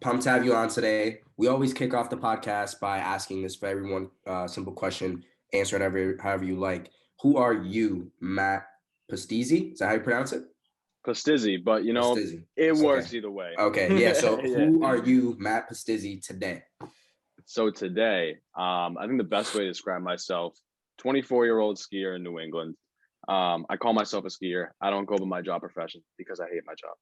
pumped to have you on today. We always kick off the podcast by asking this for everyone, simple question, answer it however you like. Who are you, Matt Pustizzi? Is that how you pronounce it? Pustizzi, but Pustizzi. it works Okay. either way. Okay, yeah. So Yeah. who are you, Matt Pustizzi, today? So today, I think the best way to describe myself, 24-year-old skier in New England. I call myself a skier. I don't go by my job profession because I hate my job.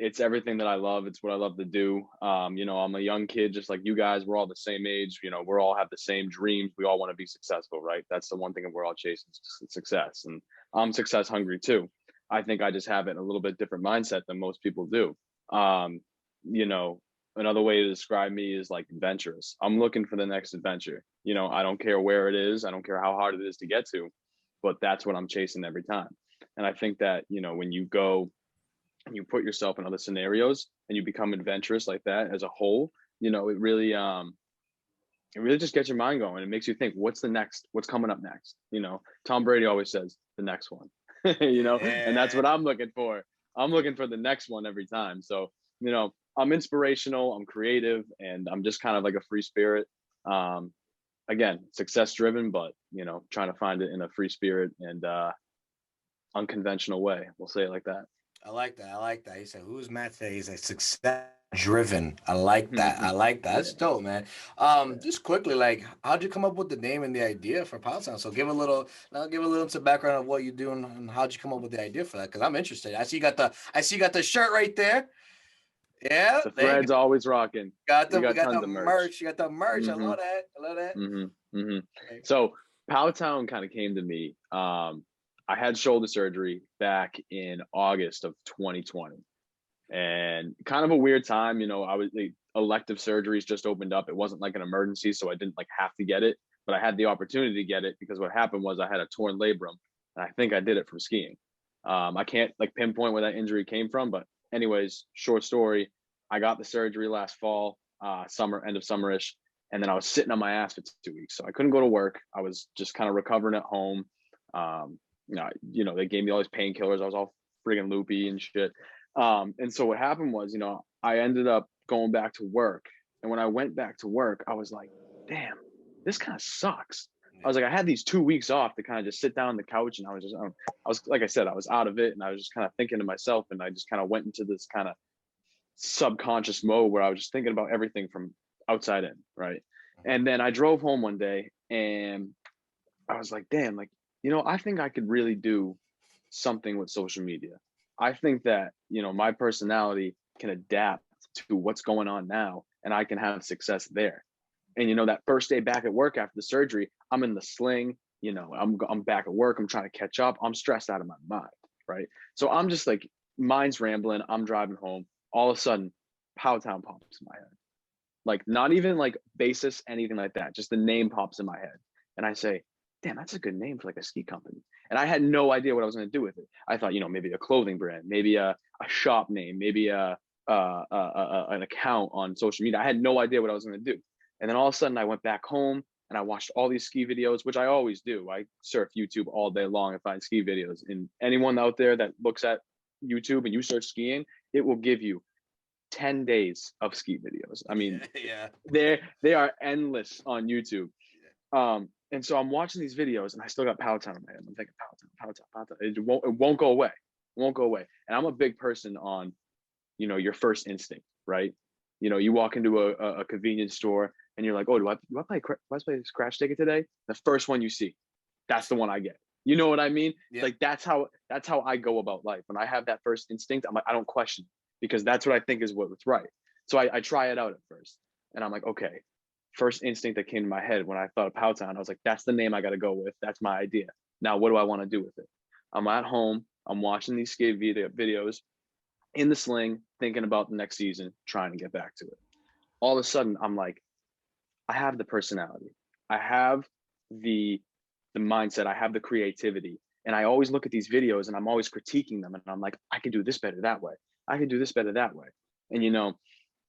It's everything that I love. It's what I love to do. I'm a young kid, just like you guys. We're all the same age. We all have the same dreams. We all want to be successful, right? That's the one thing that we're all chasing, success. And I'm success hungry too. I think I just have it in a little bit different mindset than most people do. Another way to describe me is like adventurous. I'm looking for the next adventure. I don't care where it is. I don't care how hard it is to get to, but that's what I'm chasing every time. And I think that, when you go and you put yourself in other scenarios and you become adventurous like that as a whole, it really just gets your mind going. It makes you think, what's coming up next? Tom Brady always says the next one, and that's what I'm looking for. I'm looking for the next one every time. So, I'm inspirational, I'm creative, and I'm just kind of like a free spirit. Again, success driven, but, trying to find it in a free spirit and unconventional way. We'll say it like that. I like that. He said, who's Matt today? He's a success driven. I like that. That's dope, man. Just quickly, like, how'd you come up with the name and the idea for PowTown? So give a little into background of what you do and how'd you come up with the idea for that? Because I'm interested. I see you got the shirt right there. Yeah, the thread's always rocking. We got the merch. You got the merch. Mm-hmm. I love that. Mm-hmm. Mm-hmm. Okay. So PowTown kind of came to me. I had shoulder surgery back in August of 2020, and kind of a weird time. The elective surgeries just opened up. It wasn't like an emergency, so I didn't have to get it, but I had the opportunity to get it because what happened was I had a torn labrum, and I think I did it from skiing. I can't pinpoint where that injury came from, but anyways, short story, I got the surgery last fall, end of summerish, and then I was sitting on my ass for 2 weeks, so I couldn't go to work. I was just kind of recovering at home. They gave me all these painkillers. I was all friggin' loopy and shit. And so what happened was, I ended up going back to work. And when I went back to work, I was like, damn, this kind of sucks. I was like, I had these 2 weeks off to kind of just sit down on the couch. And I was like I said, I was out of it. And I was just kind of thinking to myself. And I just kind of went into this kind of subconscious mode where I was just thinking about everything from outside in. Right. And then I drove home one day and I was like, damn, I think I could really do something with social media. I think that, my personality can adapt to what's going on now and I can have success there. And, that first day back at work after the surgery, I'm in the sling, I'm back at work. I'm trying to catch up. I'm stressed out of my mind. Right. So I'm just mind's rambling. I'm driving home. All of a sudden, PowTown pops in my head. Not even basis, anything like that. Just the name pops in my head. And I say, damn, that's a good name for a ski company. And I had no idea what I was going to do with it. I thought, maybe a clothing brand, maybe a shop name, maybe an account on social media. I had no idea what I was going to do. And then all of a sudden I went back home and I watched all these ski videos, which I always do. I surf YouTube all day long and find ski videos. And anyone out there that looks at YouTube and you search skiing, it will give you 10 days of ski videos. I mean, they are endless on YouTube. And so I'm watching these videos and I still got PowTown in my head. I'm thinking PowTown. It won't go away. It won't go away. And I'm a big person on, your first instinct, right? You walk into a convenience store and you're like, oh, do I play a scratch ticket today? The first one you see, that's the one I get. You know what I mean? Yeah. That's how I go about life. When I have that first instinct, I'm like, I don't question it because that's what I think is what's right. So I try it out at first and I'm like, okay. First instinct that came to my head when I thought of PowTown, I was like, that's the name I got to go with. That's my idea. Now, what do I want to do with it? I'm at home. I'm watching these skate videos in the sling, thinking about the next season, trying to get back to it. All of a sudden, I'm like, I have the personality. I have the mindset. I have the creativity. And I always look at these videos and I'm always critiquing them. And I'm like, I can do this better that way. I can do this better that way. And,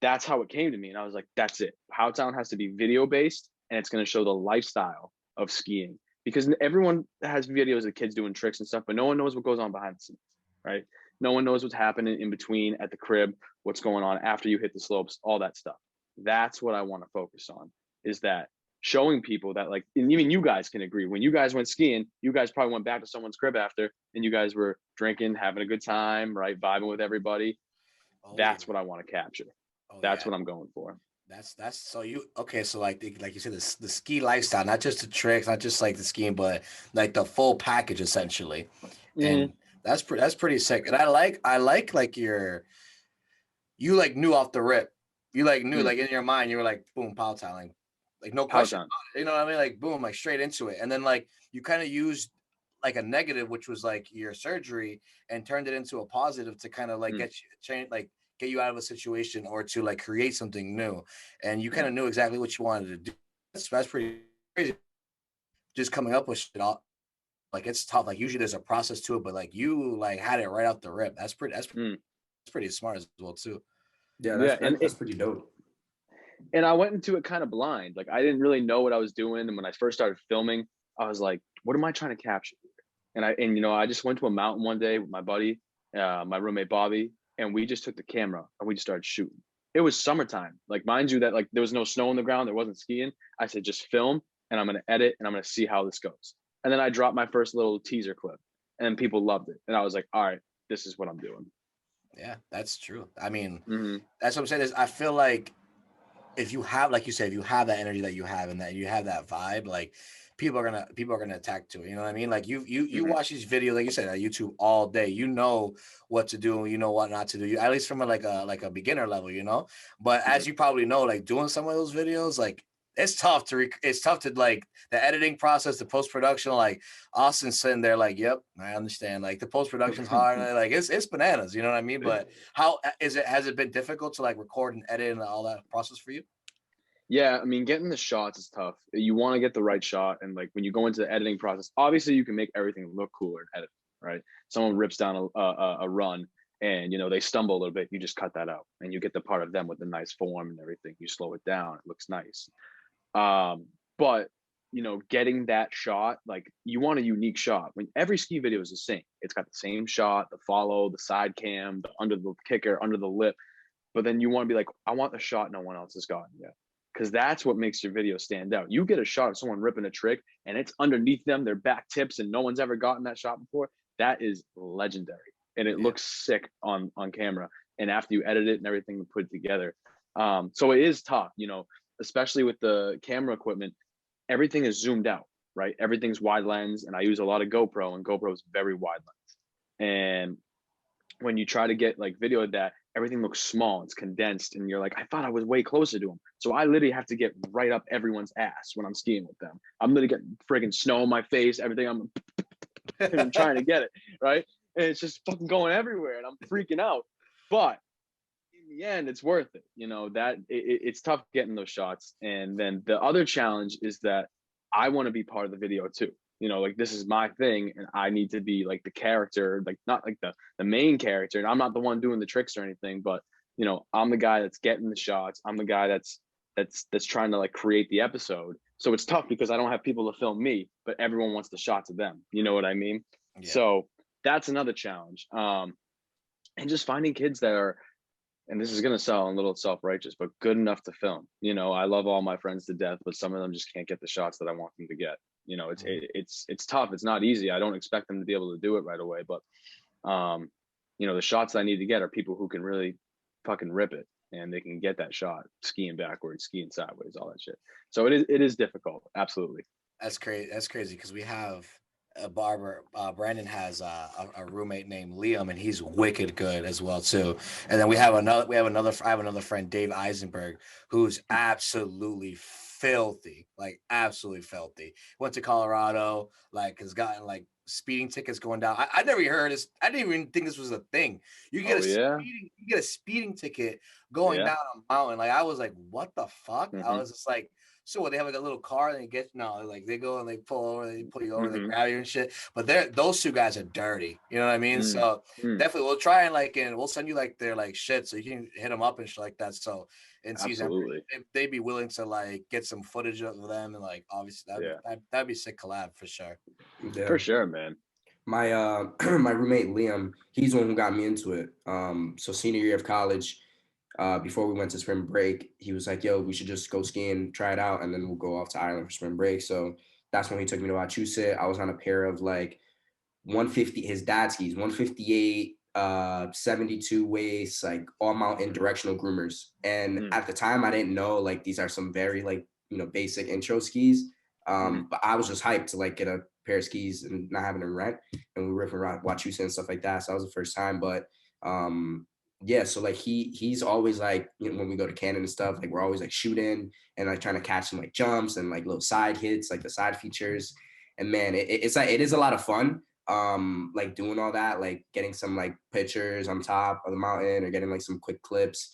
that's how it came to me. And I was like, that's it. PowTown has to be video based and it's going to show the lifestyle of skiing because everyone has videos of kids doing tricks and stuff, but no one knows what goes on behind the scenes. Right. No one knows what's happening in between at the crib, what's going on after you hit the slopes, all that stuff. That's what I want to focus on, is that showing people that, like, and even you guys can agree, when you guys went skiing, you guys probably went back to someone's crib after, and you guys were drinking, having a good time, right? Vibing with everybody. That's what I want to capture. That's what I'm going for. That's so you okay, so like you said, the ski lifestyle, not just the tricks, not just like the skiing, but like the full package essentially. And that's pretty sick. And I like you like knew off the rip. You like knew like in your mind, you were like, boom, PowTown, like no question. You know what I mean? Like boom, like straight into it. And then like you kind of used like a negative, which was like your surgery, and turned it into a positive to kind of like get you out of a situation or to like create something new. And you kind of knew exactly what you wanted to do. That's pretty crazy. Just coming up with shit all, like it's tough. Like usually there's a process to it, but like you like had it right off the rip. That's pretty smart as well too. Yeah, that's pretty dope. And I went into it kind of blind. Like I didn't really know what I was doing. And when I first started filming, I was like, what am I trying to capture? And I just went to a mountain one day with my buddy, my roommate Bobby, and we just took the camera and we just started shooting. It was summertime. Like, mind you that like there was no snow on the ground, there wasn't skiing. I said, just film and I'm going to edit and I'm going to see how this goes. And then I dropped my first little teaser clip and people loved it. And I was like, all right, this is what I'm doing. Yeah, that's true. I mean, that's what I'm saying is I feel like if you have, like you said, if you have that energy that you have and that you have that vibe, like people are gonna attack to it. You know what I mean? Like you watch these videos, like you said, on YouTube all day. You know what to do, you know what not to do. At least from a beginner level, you know. But as you probably know, like doing some of those videos, like it's tough to like the editing process, the post production. Like Austin's sitting there, like, yep, I understand. Like the post production's hard. Like it's bananas. You know what I mean? But how is it? Has it been difficult to like record and edit and all that process for you? Yeah, I mean, getting the shots is tough. You want to get the right shot, and like when you go into the editing process, obviously you can make everything look cooler in editing, right? Someone rips down a run, and they stumble a little bit. You just cut that out, and you get the part of them with the nice form and everything. You slow it down; it looks nice. But getting that shot, like you want a unique shot. When every ski video is the same, it's got the same shot, the follow, the side cam, the under the kicker, under the lip. But then you want to be like, I want the shot no one else has gotten yet. Because that's what makes your video stand out. You get a shot of someone ripping a trick and it's underneath them, their back tips, and no one's ever gotten that shot before. That is legendary. And it looks sick on camera. And after you edit it and everything and put it together. So it is tough, especially with the camera equipment. Everything is zoomed out, right? Everything's wide lens. And I use a lot of GoPro, and GoPro is very wide lens. And when you try to get like video of that, everything looks small, it's condensed, and you're like, I thought I was way closer to them. So I literally have to get right up everyone's ass when I'm skiing with them. I'm literally getting friggin' snow on my face, everything. I'm trying to get it, right? And it's just fucking going everywhere, and I'm freaking out. But in the end, it's worth it. It's tough getting those shots. And then the other challenge is that I want to be part of the video too. Like this is my thing and I need to be like the character, like not like the main character. And I'm not the one doing the tricks or anything, but I'm the guy that's getting the shots. I'm the guy that's trying to like create the episode. So it's tough because I don't have people to film me, but everyone wants the shots of them. You know what I mean? Yeah. So that's another challenge. And just finding kids that are, and this is going to sound a little self-righteous, but good enough to film. I love all my friends to death, but some of them just can't get the shots that I want them to get. It's tough. It's not easy. I don't expect them to be able to do it right away, but the shots I need to get are people who can really fucking rip it, and they can get that shot skiing backwards, skiing sideways, all that shit. So it is difficult. Absolutely. That's crazy because we have a barber. Brandon has a roommate named Liam, and he's wicked good as well too. And then I have another friend, Dave Eisenberg, who's absolutely filthy, like absolutely filthy. Went to Colorado, like has gotten like speeding tickets going down. I never heard this. I didn't even think this was a thing. You get a speeding ticket going down a mountain. Like I was like, what the fuck? I was just like, so what, they have like a little car and they go and they pull over, they pull you over, they grab you and shit. But those two guys are dirty. You know what I mean? So definitely we'll try and we'll send you like their like shit so you can hit them up and shit like that. So in season they'd be willing to like get some footage of them, and like obviously that'd be sick collab for sure. Yeah. For sure, man. My my roommate Liam, he's the one who got me into it. So senior year of college, before we went to spring break, he was like, "Yo, we should just go skiing, try it out, and then we'll go off to Ireland for spring break." So that's when he took me to Wachusett. I was on a pair of like 150, his dad skis, 158, 72 waist, like all mountain directional groomers. And at the time, I didn't know like these are some very like basic intro skis. But I was just hyped to like get a pair of skis and not having to rent. And we were ripping around Wachusett and stuff like that. So that was the first time. But yeah, so like he's always like, when we go to Canada and stuff, like we're always like shooting and like trying to catch some like jumps and like little side hits, like the side features. And man, it's like it is a lot of fun. Like doing all that, like getting some like pictures on top of the mountain or getting like some quick clips.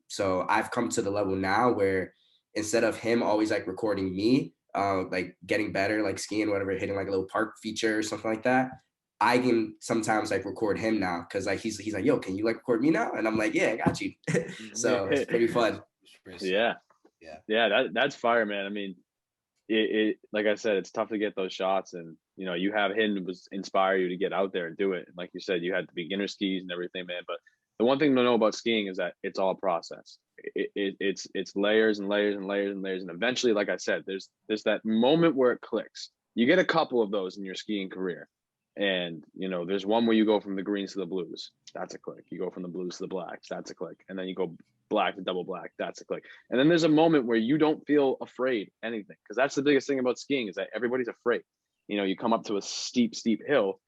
So I've come to the level now where instead of him always like recording me, like getting better, like skiing, whatever, hitting like a little park feature or something like that, I can sometimes like record him now because like he's like, "Yo, can you like record me now?" And I'm like, "Yeah, I got you." So it's pretty fun. Yeah. That's fire, man. I mean, it like I said, it's tough to get those shots, and you have him was inspire you to get out there and do it. And like you said, you had the beginner skis and everything, man. But the one thing to know about skiing is that it's all a process. It's layers and layers and layers and layers, and eventually, like I said, there's that moment where it clicks. You get a couple of those in your skiing career, and there's one where you go from the greens to the blues. That's a click. You go from the blues to the blacks. That's a click, and then you go black to double black. That's a click. And then there's a moment where you don't feel afraid anything, because that's the biggest thing about skiing is that everybody's afraid. You come up to a steep Mm-hmm. hill,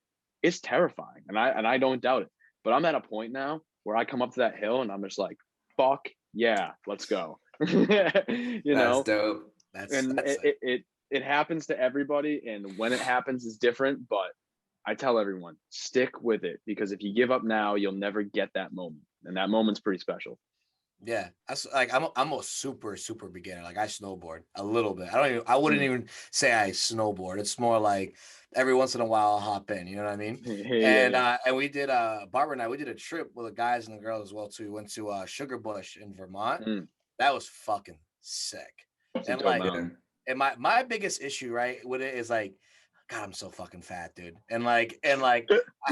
it's terrifying, and I don't doubt it. But I'm at a point now where I come up to that hill and I'm just like, fuck yeah, let's go. That's dope. And it happens to everybody, and when it happens is different. But I tell everyone, stick with it, because if you give up now, you'll never get that moment, and that moment's pretty special. Yeah, that's like I'm a super beginner. Like I snowboard a little bit. I wouldn't even say I snowboard. It's more like every once in a while I'll hop in. You know what I mean? And we did Barber and I, we did a trip with the guys and the girls as well too. We went to Sugarbush in Vermont. That was fucking sick. And like, and my biggest issue right with it is like, God, I'm so fucking fat, dude. And like I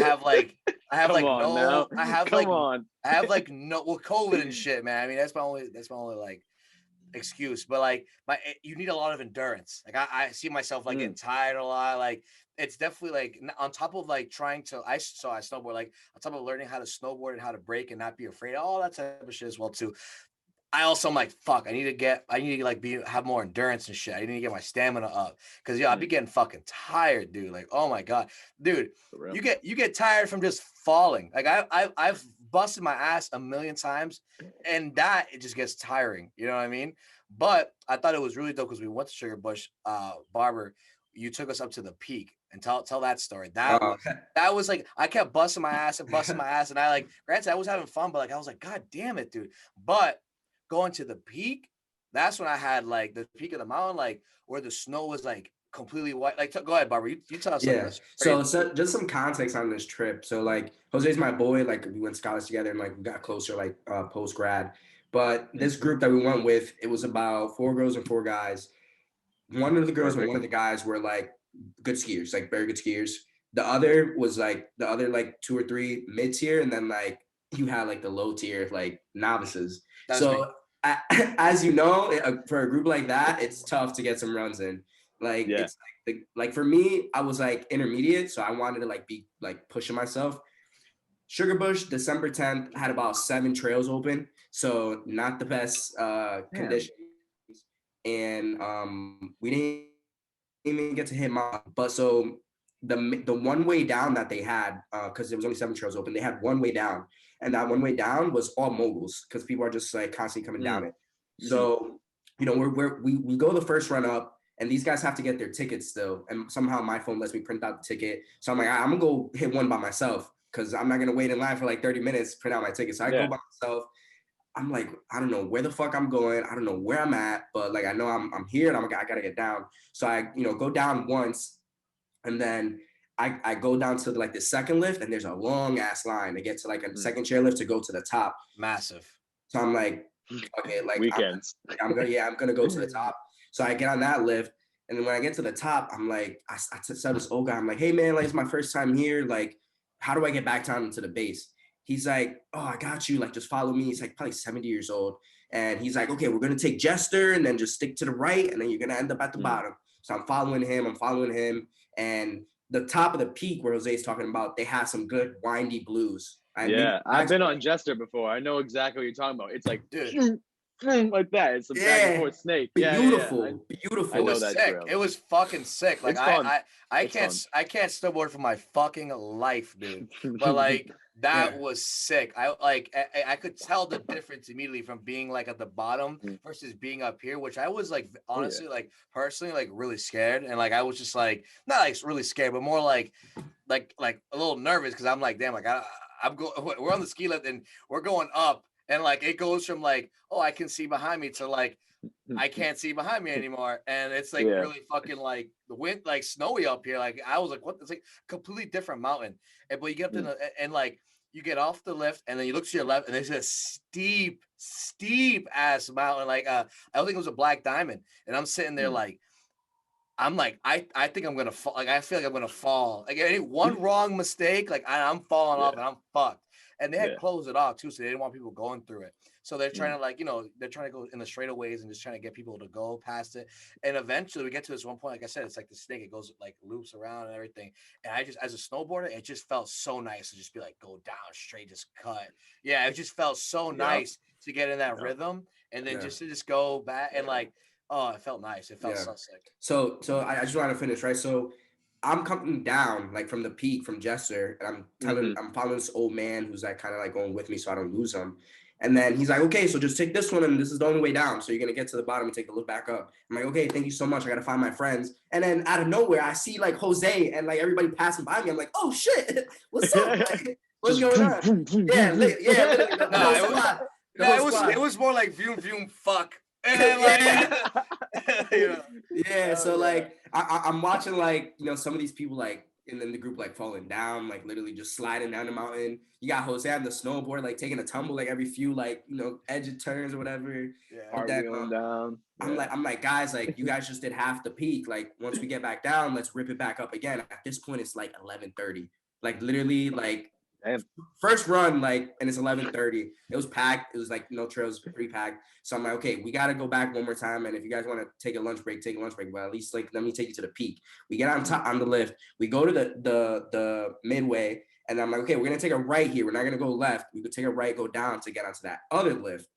have like no COVID and shit, man. I mean, that's my only like excuse. But like you need a lot of endurance. Like I see myself like getting tired a lot. Like it's definitely like on top of like trying to I snowboard, like on top of learning how to snowboard and how to break and not be afraid, all that type of shit as well too. I also am like, fuck, I need to like have more endurance and shit. I need to get my stamina up. Cause I'd be getting fucking tired, dude. Like, oh my God, dude, you get tired from just falling. Like I've busted my ass a million times and that it just gets tiring. You know what I mean? But I thought it was really dope because we went to Sugarbush, Barber. You took us up to the peak and tell that story. That was like, I kept busting my ass. And I like, granted, I was having fun, but like, I was like, God damn it, dude. But going to the peak, that's when I had like the peak of the mountain, like where the snow was like completely white. Like, go ahead, Barber. You tell us. Yeah. So just some context on this trip. So like Jose's my boy. Like we went to college together and like we got closer like post grad. But this group that we went with, it was about 4 girls and 4 guys. One of the girls and one of the guys were like good skiers, like very good skiers. The other was like 2 or 3 mid tier, and then like you had like the low tier like novices. So as you know, for a group like that, it's tough to get some runs in. Like it's like for me, I was like intermediate, so I wanted to like be like pushing myself. Sugarbush, December 10th, had about 7 trails open, so not the best conditions. And we didn't even get to hit my. But so the one way down that they had, because there was only 7 trails open, they had one way down, and that one way down was all moguls because people are just like constantly coming down it. So we go the first run up, and these guys have to get their tickets still, and somehow my phone lets me print out the ticket. So I'm like, I'm gonna go hit one by myself because I'm not gonna wait in line for like 30 minutes to print out my ticket. So I go by myself. I'm like, I don't know where the fuck I'm going. I don't know where I'm at, but like I know I'm here and I gotta get down. So I go down once, and then I go down to like the second lift, and there's a long ass line to get to like a second chair lift to go to the top. Massive. So I'm like, okay, like weekends. I'm gonna go to the top. So I get on that lift, And then when I get to the top, I'm like, I tell this old guy, I'm like, hey man, like it's my first time here. Like, how do I get back down to the base? He's like, oh, I got you. Like, just follow me. He's like probably 70 years old. And he's like, okay, we're gonna take Jester and then just stick to the right, and then you're gonna end up at the bottom. So I'm following him. And the top of the peak where Jose's talking about, they have some good windy blues. I've been on Jester before. I know exactly what you're talking about. It's like, dude, like that. It's a back and forth snake. Beautiful. I know that sick. trail. It was fucking sick. Like I can't snowboard for my fucking life, dude. But like that was sick. I could tell the difference immediately from being like at the bottom versus being up here, which I was like honestly like personally like really scared, and like I was just like not like really scared, but more like a little nervous because I'm like, damn, like we're on the ski lift and we're going up. And like it goes from like, oh, I can see behind me to like I can't see behind me anymore. And it's like really fucking like the wind, like snowy up here. Like I was like, what? It's like a completely different mountain. And but you get up to and like you get off the lift and then you look to your left and there's a steep ass mountain. Like I don't think it was a black diamond. And I'm sitting there like, I'm like, I think I'm gonna fall. Like I feel like I'm gonna fall. Like any one wrong mistake, like I'm falling off and I'm fucked. And they had closed it off too, so they didn't want people going through it. So they're trying to like, they're trying to go in the straightaways and just trying to get people to go past it. And eventually we get to this one point, like I said, it's like the snake, it goes like loops around and everything. And I just, as a snowboarder, it just felt so nice to just be like, go down straight, just cut. Yeah, it just felt so nice to get in that rhythm and then just to just go back and like, oh, it felt nice. It felt so sick. So I just want to finish, right? So I'm coming down like from the peak from Jester, and I'm following this old man who's like kind of like going with me so I don't lose him. And then he's like, okay, so just take this one, and this is the only way down. So you're gonna get to the bottom and take a look back up. I'm like, okay, thank you so much. I gotta find my friends. And then out of nowhere, I see like Jose and like everybody passing by me. I'm like, oh shit, what's up? Like, what's going on? Literally, it was more like vroom fuck. So like I'm watching like some of these people like in the group like falling down, like literally just sliding down the mountain. You got Jose on the snowboard like taking a tumble like every few like edge of turns or whatever. Going down. I'm like guys, like you guys just did half the peak. Like once we get back down, let's rip it back up again. At this point, it's like 11:30. Like literally like. First run, like, and it's 11:30. It was packed. It was like no trails, pre-packed. So I'm like, okay, we got to go back one more time. And if you guys want to take a lunch break, take a lunch break. But at least like let me take you to the peak. We get on top on the lift. We go to the midway, and I'm like, okay, we're gonna take a right here. We're not gonna go left. We could take a right, go down to get onto that other lift.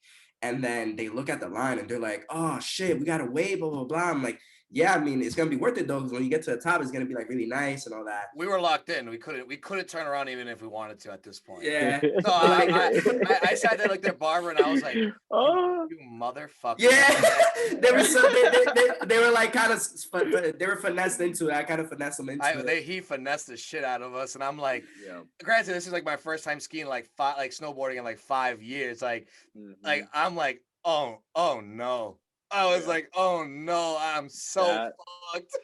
And then they look at the line and they're like, oh shit, we gotta wait, blah blah blah. I'm like, yeah, I mean, it's gonna be worth it though, because when you get to the top, it's gonna be like really nice and all that. We were locked in. We couldn't turn around even if we wanted to at this point. Yeah. So I sat there like their Barber, and I was like, you motherfucker. Yeah. They were like kind of they were finessed into it. I kind of finessed them into it. He finessed the shit out of us, and I'm like, granted, this is like my first time skiing like snowboarding in like 5 years. Like I'm like, oh no. I was like, oh no, I'm so fucked.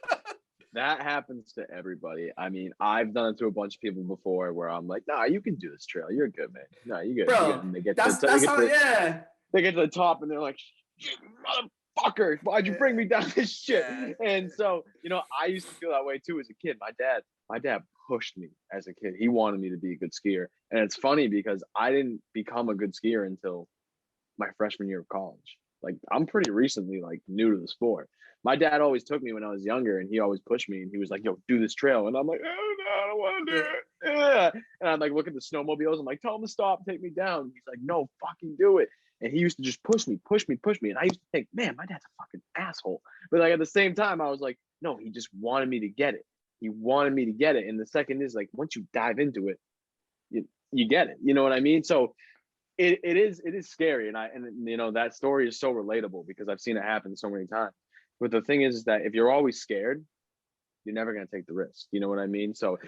That happens to everybody. I mean, I've done it to a bunch of people before where I'm like, nah, you can do this trail. You're good, man. No, you good. Bro, and they get they get to the top and they're like, motherfucker, why'd you bring me down this shit? And so, I used to feel that way too as a kid. My dad pushed me as a kid. He wanted me to be a good skier. And it's funny because I didn't become a good skier until my freshman year of college. Like I'm pretty recently like new to the sport. My dad always took me when I was younger, and he always pushed me, and he was like, yo, do this trail. And I'm like, oh no, I don't want to do it. Yeah. And I'm like, look at the snowmobiles. I'm like, tell him to stop, take me down. He's like, no, fucking do it. And he used to just push me. And I used to think, man, my dad's a fucking asshole. But like at the same time, I was like, no, he just wanted me to get it. And the second is like, once you dive into it, you get it. You know what I mean? So it is scary, and that story is so relatable because I've seen it happen so many times. But the thing is that if you're always scared, you're never going to take the risk. You know what I mean? So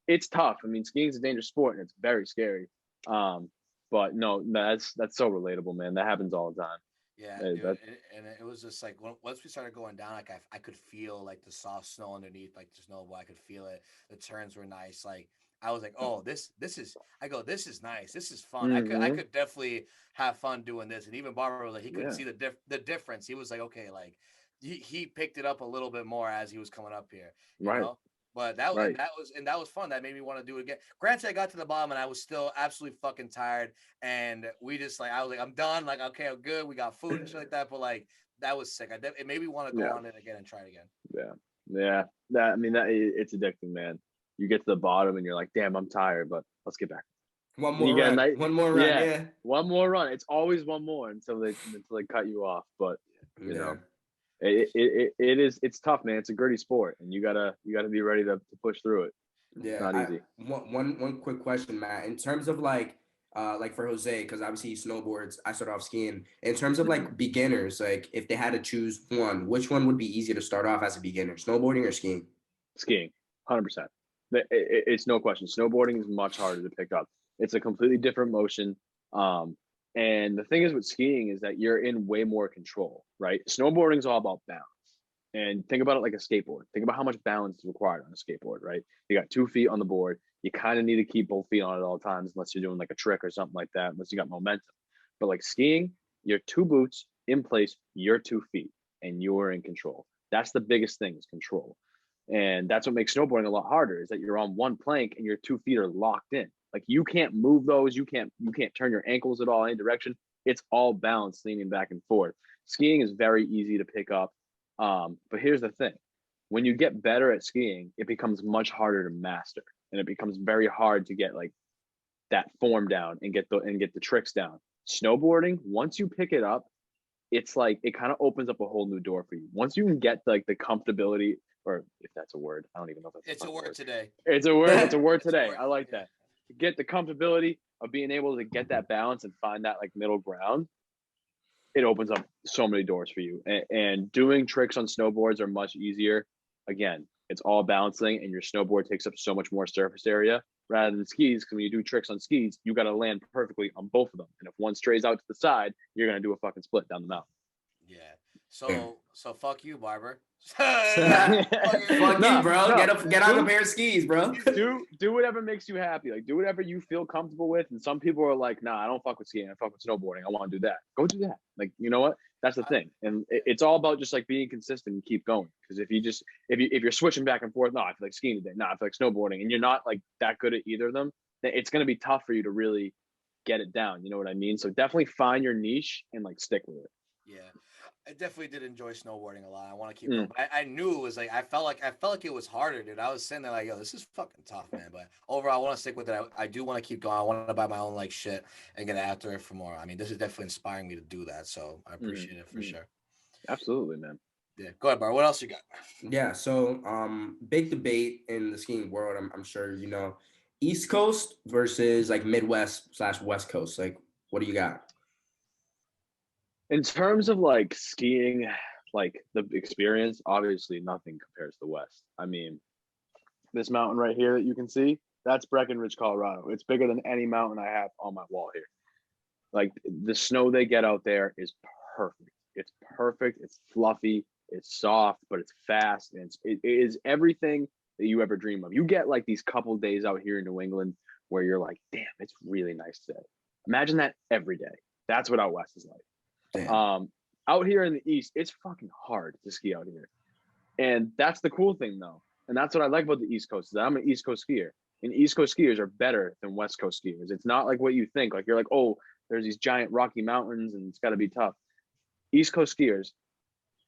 it's tough. I mean, skiing is a dangerous sport and it's very scary. But no, that's so relatable, man. That happens all the time. Yeah, dude, and it was just like once we started going down, like I could feel like the soft snow underneath, like the snow. I could feel it. The turns were nice. Like I was like, oh, this is. I go, this is nice. This is fun. I could definitely have fun doing this. And even Barber, like he couldn't see the difference. He was like, okay, like he picked it up a little bit more as he was coming up here, you Right. know. But that Right. that was fun. That made me want to do it again. Granted, I got to the bottom and I was still absolutely fucking tired. And we just like I was like, I'm done. Like, okay, I'm good. We got food and shit like that. But like that was sick. It made me want to go Yeah. on it again and try it again. Yeah. Yeah. That I mean that it's addicting, man. You get to the bottom and you're like, damn, I'm tired, but let's get back. One You more get a run. night, One more run. Yeah. one more run. It's always one more until they cut you off. But you know, it's tough, man. It's a gritty sport, and you gotta be ready to push through it. Yeah. It's not easy. One quick question, Matt. In terms of like for Jose, because obviously he snowboards, I started off skiing. In terms of like beginners, like if they had to choose one, which one would be easier to start off as a beginner, snowboarding or skiing? Skiing, 100%. It's no question. Snowboarding is much harder to pick up. It's a completely different motion. And the thing is with skiing is that you're in way more control, right? Snowboarding is all about balance. And think about it like a skateboard. Think about how much balance is required on a skateboard, right? You got 2 feet on the board. You kind of need to keep both feet on it at all times, unless you're doing like a trick or something like that, unless you got momentum. But like skiing, your 2 boots in place, your 2 feet, and you're in control. That's the biggest thing is control. And that's what makes snowboarding a lot harder is that you're on one plank and your 2 feet are locked in. Like you can't move those. You can't turn your ankles at all in any direction. It's all balanced, leaning back and forth. Skiing is very easy to pick up. But here's the thing. When you get better at skiing, it becomes much harder to master. And it becomes very hard to get like that form down and get the tricks down. Snowboarding, once you pick it up, it's like it kind of opens up a whole new door for you. Once you can get like the comfortability, or if that's a word, I don't even know if that's a word today. It's a word. It's a word today. I like that. To get the comfortability of being able to get that balance and find that like middle ground, it opens up so many doors for you. And doing tricks on snowboards are much easier. Again, it's all balancing, and your snowboard takes up so much more surface area rather than skis. Because when you do tricks on skis, you got to land perfectly on both of them. And if one strays out to the side, you're gonna do a fucking split down the mountain. Yeah. So fuck you, Barber. Fuck you, bro. Get on a pair of skis, bro. do whatever makes you happy. Like do whatever you feel comfortable with. And some people are like, nah, I don't fuck with skiing. I fuck with snowboarding. I want to do that. Go do that. Like, you know what? That's the thing. And it's all about just like being consistent and keep going. Because if you're switching back and forth, no, I feel like skiing today. No, I feel like snowboarding, and you're not like that good at either of them, then it's gonna be tough for you to really get it down. You know what I mean? So definitely find your niche and like stick with it. Yeah. I definitely did enjoy snowboarding a lot. I want to keep going. But I knew it was like I felt like it was harder, dude. I was sitting there like, yo, this is fucking tough, man. But overall, I want to stick with it. I do want to keep going. I want to buy my own like shit and get after it for more. I mean, this is definitely inspiring me to do that. So I appreciate it for sure. Absolutely, man. Yeah. Go ahead, Bar. What else you got? Yeah. So big debate in the skiing world. I'm sure you know, East Coast versus like Midwest/West Coast. Like, what do you got? In terms of like skiing, like the experience, obviously nothing compares to the West. I mean, this mountain right here that you can see, that's Breckenridge, Colorado. It's bigger than any mountain I have on my wall here. Like the snow they get out there is perfect. It's perfect. It's fluffy. It's soft, but it's fast. And it is everything that you ever dream of. You get like these couple days out here in New England where you're like, damn, it's really nice today. Imagine that every day. That's what out West is like. Damn. Out here in the East, it's fucking hard to ski out here. And that's the cool thing though. And that's what I like about the East Coast is that I'm an East Coast skier. And East Coast skiers are better than West Coast skiers. It's not like what you think. Like you're like, oh, there's these giant rocky mountains and it's got to be tough. East Coast skiers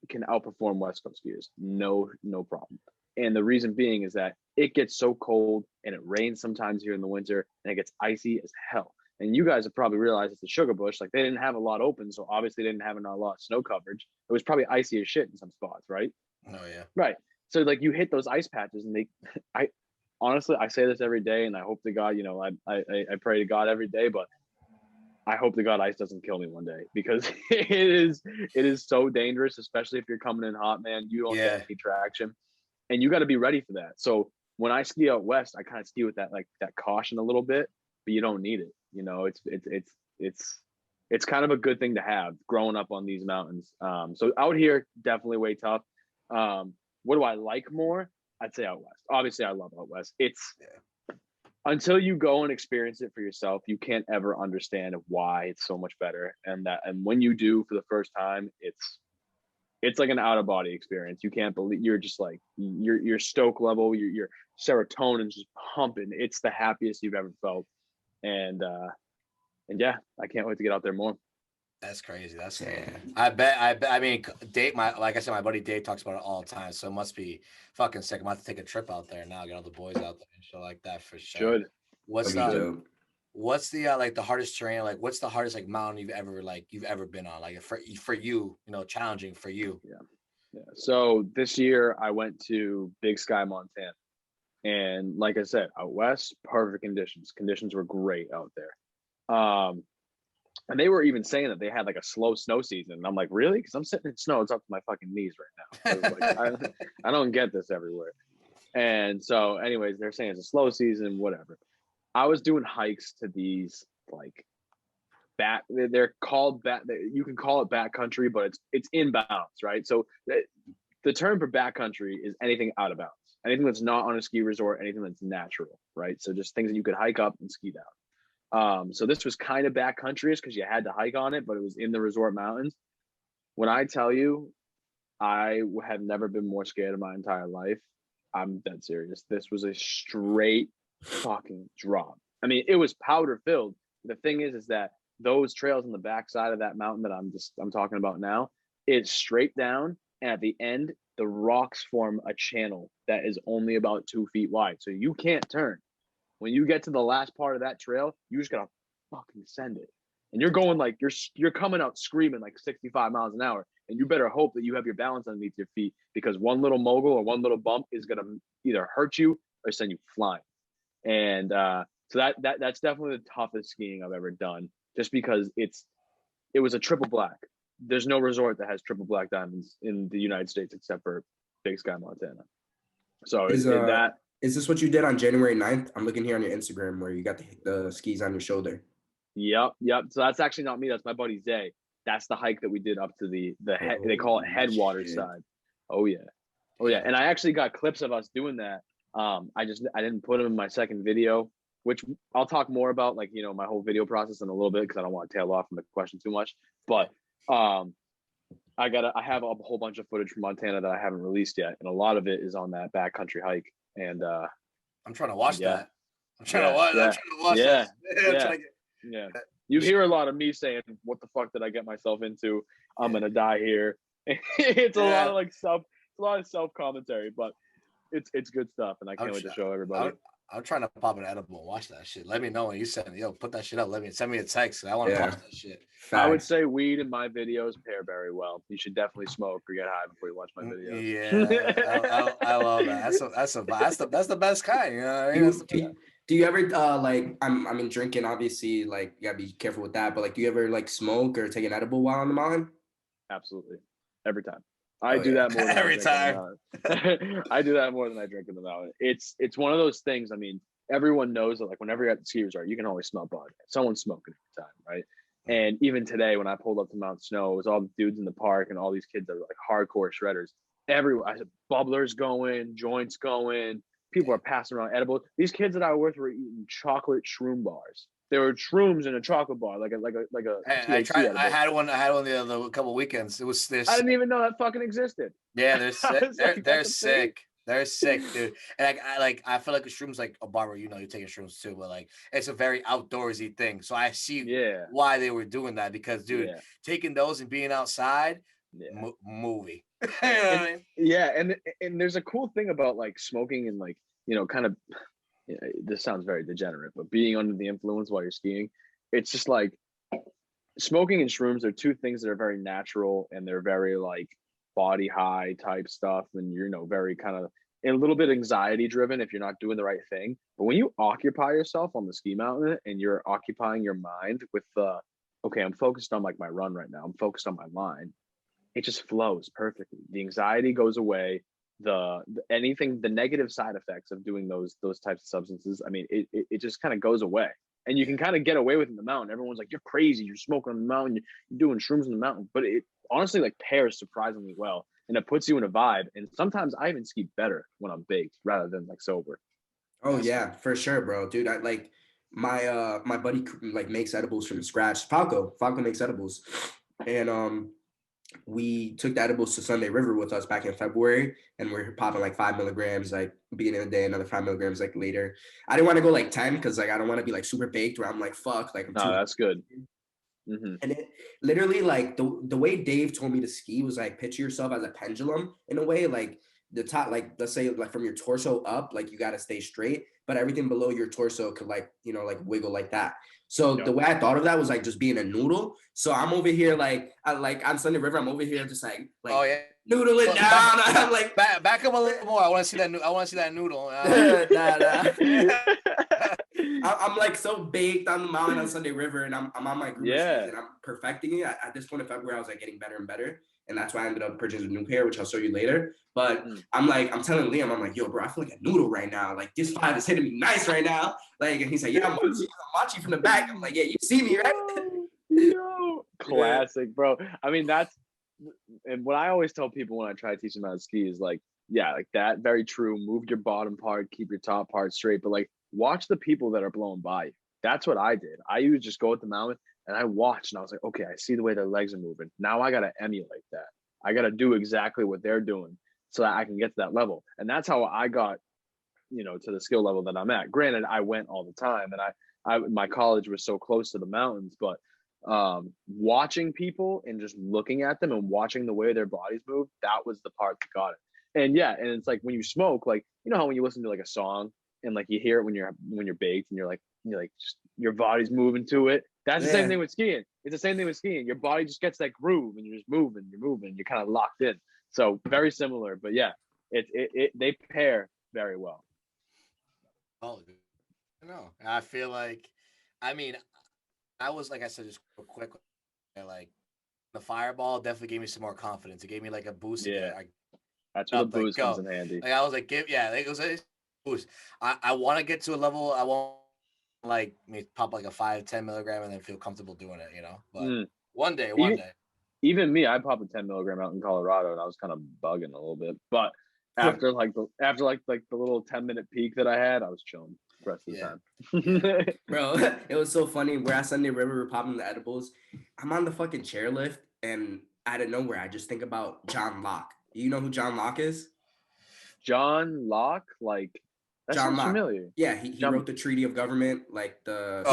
can outperform West Coast skiers. No problem. And the reason being is that it gets so cold and it rains sometimes here in the winter and it gets icy as hell. And you guys have probably realized it's the Sugar Bush. Like they didn't have a lot open, so obviously they didn't have a lot of snow coverage. It was probably icy as shit in some spots, right? Oh yeah. Right. So like you hit those ice patches, and I honestly say this every day, and I hope to God, you know, I pray to God every day, but I hope to God ice doesn't kill me one day because it is so dangerous, especially if you're coming in hot, man. You don't get any traction, and you got to be ready for that. So when I ski out West, I kind of ski with that caution a little bit, but you don't need it. You know, it's kind of a good thing to have growing up on these mountains. So out here, definitely way tough. What do I like more? I'd say out West. Obviously, I love out West. Until you go and experience it for yourself, you can't ever understand why it's so much better. And when you do for the first time, it's like an out of body experience. You can't believe, you're just like, your stoke level, your serotonin's just pumping. It's the happiest you've ever felt. And yeah, I can't wait to get out there more. That's crazy. That's Yeah. I bet. I mean, like I said, my buddy Dave talks about it all the time. So it must be fucking sick. I'm about to take a trip out there now, get all the boys out there and shit like that for sure. Should. What's That'd be the dope. what's the like the hardest terrain? Like, what's the hardest like mountain you've ever been on? Like for you, challenging for you. Yeah. So this year I went to Big Sky, Montana. And like I said, out west, perfect conditions. Conditions were great out there. And they were even saying that they had like a slow snow season. And I'm like, really? Because I'm sitting in snow. It's up to my fucking knees right now. I was like, I don't get this everywhere. And so anyways, they're saying it's a slow season, whatever. I was doing hikes to these like they're called you can call it backcountry, but it's inbounds, right? So the term for backcountry is anything out of bounds, anything that's not on a ski resort, anything that's natural, right? So just things that you could hike up and ski down. So this was kind of backcountry because you had to hike on it, but it was in the resort mountains. When I tell you, I have never been more scared in my entire life. I'm dead serious. This was a straight fucking drop. I mean, it was powder filled. The thing is that those trails on the backside of that mountain that I'm talking about now, it's straight down, and at the end, the rocks form a channel that is only about 2 feet wide. So you can't turn. When you get to the last part of that trail, you just gotta fucking send it. And you're going like you're coming out screaming like 65 miles an hour. And you better hope that you have your balance underneath your feet, because one little mogul or one little bump is gonna either hurt you or send you flying. And so that's definitely the toughest skiing I've ever done, just because it was a triple black. There's no resort that has triple black diamonds in the United States except for Big Sky, Montana. So Is this what you did on January 9th? I'm looking here on your Instagram where you got the skis on your shoulder. Yep. So that's actually not me. That's my buddy Zay. That's the hike that we did up to they call it headwater side. Oh yeah. And I actually got clips of us doing that. I didn't put them in my second video, which I'll talk more about, like, my whole video process in a little bit, because I don't want to tail off from the question too much. But I have a whole bunch of footage from Montana that I haven't released yet, and a lot of it is on that backcountry hike. And I'm trying to watch that. I'm trying to watch that. Yeah. You hear a lot of me saying, "What the fuck did I get myself into? I'm gonna die here." It's a lot of self commentary, but it's good stuff, and I can't wait to show everybody. I'm trying to pop an edible and watch that shit. Let me know when you send it. Put that shit up. Send me a text. I want to watch that shit. I would say weed in my videos pair very well. You should definitely smoke or get high before you watch my videos. Yeah, I love that. That's the best kind. You know what I mean? Do you ever I mean drinking, obviously, like you gotta be careful with that, but like do you ever like smoke or take an edible while on the mountain? Absolutely. Every time. I do that more than every time. I do that more than I drink in the mountain. It's one of those things. I mean, everyone knows that, like, whenever you're at the ski resort, you can always smell bud. Someone's smoking every time, right? And even today, when I pulled up to Mount Snow, it was all the dudes in the park and all these kids that are like hardcore shredders. Everywhere, I said, bubblers going, joints going. People are passing around edibles. These kids that I was with were eating chocolate shroom bars. There were shrooms in a chocolate bar, like a. I tried. I had one a couple weekends. It was this. I didn't even know that fucking existed. Yeah, they're sick. They're sick. They're sick, dude. And I feel like a shroom's like a bar where you're taking shrooms too, but like it's a very outdoorsy thing. So I see why they were doing that, because dude, taking those and being outside, movie. You know what I mean? Yeah, and there's a cool thing about like smoking and like kind of. This sounds very degenerate, but being under the influence while you're skiing, it's just like smoking and shrooms are two things that are very natural, and they're very like body high type stuff, and you're very kind of a little bit anxiety driven if you're not doing the right thing. But when you occupy yourself on the ski mountain and you're occupying your mind with okay, I'm focused on like my run right now, I'm focused on my line, it just flows perfectly. The anxiety goes away. The negative side effects of doing those types of substances, I mean, it just kind of goes away, and you can kind of get away with it in the mountain. Everyone's like, you're crazy, you're smoking on the mountain, you're doing shrooms in the mountain, but it honestly like pairs surprisingly well, and it puts you in a vibe. And sometimes I even ski better when I'm baked rather than like sober. Oh yeah, for sure, bro. Dude, I like my buddy like makes edibles from scratch. Falco makes edibles, and we took the edibles to Sunday River with us back in February, and we're popping like 5 milligrams, like beginning of the day, another 5 milligrams like later. I didn't want to go like 10 because like I don't want to be like super baked where I'm like, fuck, like I'm No, too. that's good. Mm-hmm. And it literally like the way Dave told me to ski was like picture yourself as a pendulum in a way, like the top, like let's say like from your torso up, like you got to stay straight, but everything below your torso could like, you know, like wiggle like that. So the way I thought of that was like just being a noodle. So I'm over here like on Sunday River, I'm over here just like oh yeah, noodling down. I'm like back up a little more. I want to see that. I want to see that noodle. nah. I'm like so baked on the mountain on Sunday River, and I'm on my group and I'm perfecting it. At this point in February, I was like getting better and better, and that's why I ended up purchasing a new pair, which I'll show you later. But I'm telling Liam, I'm like, yo, bro, I feel like a noodle right now. Like this 5 is hitting me nice right now. Like, and he's like, yeah, I'm watching from the back. I'm like, yeah, you see me, right? Yo, classic, bro. I mean, that's and what I always tell people when I try to teach them how to ski is like, yeah, like that, very true. Move your bottom part, keep your top part straight, but like watch the people that are blowing by you. That's what I did. I used to just go at the mountain and I watched and I was like, okay, I see the way their legs are moving. Now I got to emulate that. I got to do exactly what they're doing so that I can get to that level. And that's how I got, you know, to the skill level that I'm at. Granted, I went all the time and my college was so close to the mountains, but watching people and just looking at them and watching the way their bodies move, that was the part that got it. And yeah, and it's like when you smoke, like, you know how when you listen to like a song and like you hear it when you're baked and you're like just, your body's moving to it. That's the same thing with skiing. It's the same thing with skiing. Your body just gets that groove and you're just moving, you're kind of locked in. So very similar, but yeah, they pair very well. Oh, no, I feel like, I mean, I was, like I said, just real quick, like the fireball definitely gave me some more confidence. It gave me like a boost. Yeah, that's where the boost comes in handy. Like I was like, it was a boost. I want to get to a level. I won't like me pop like a 5-10 milligram and then feel comfortable doing it, you know. But one day. Even me, I popped a 10 milligram out in Colorado and I was kind of bugging a little bit. But after the little 10-minute peak that I had, I was chilling the rest of the time. Bro, it was so funny. We're at Sunday River, we're popping the edibles. I'm on the fucking chairlift, and out of nowhere, I just think about John Locke. You know who John Locke is? John Locke, like that John sounds Locke. Familiar. Yeah, he wrote the Treaty of Government, like the.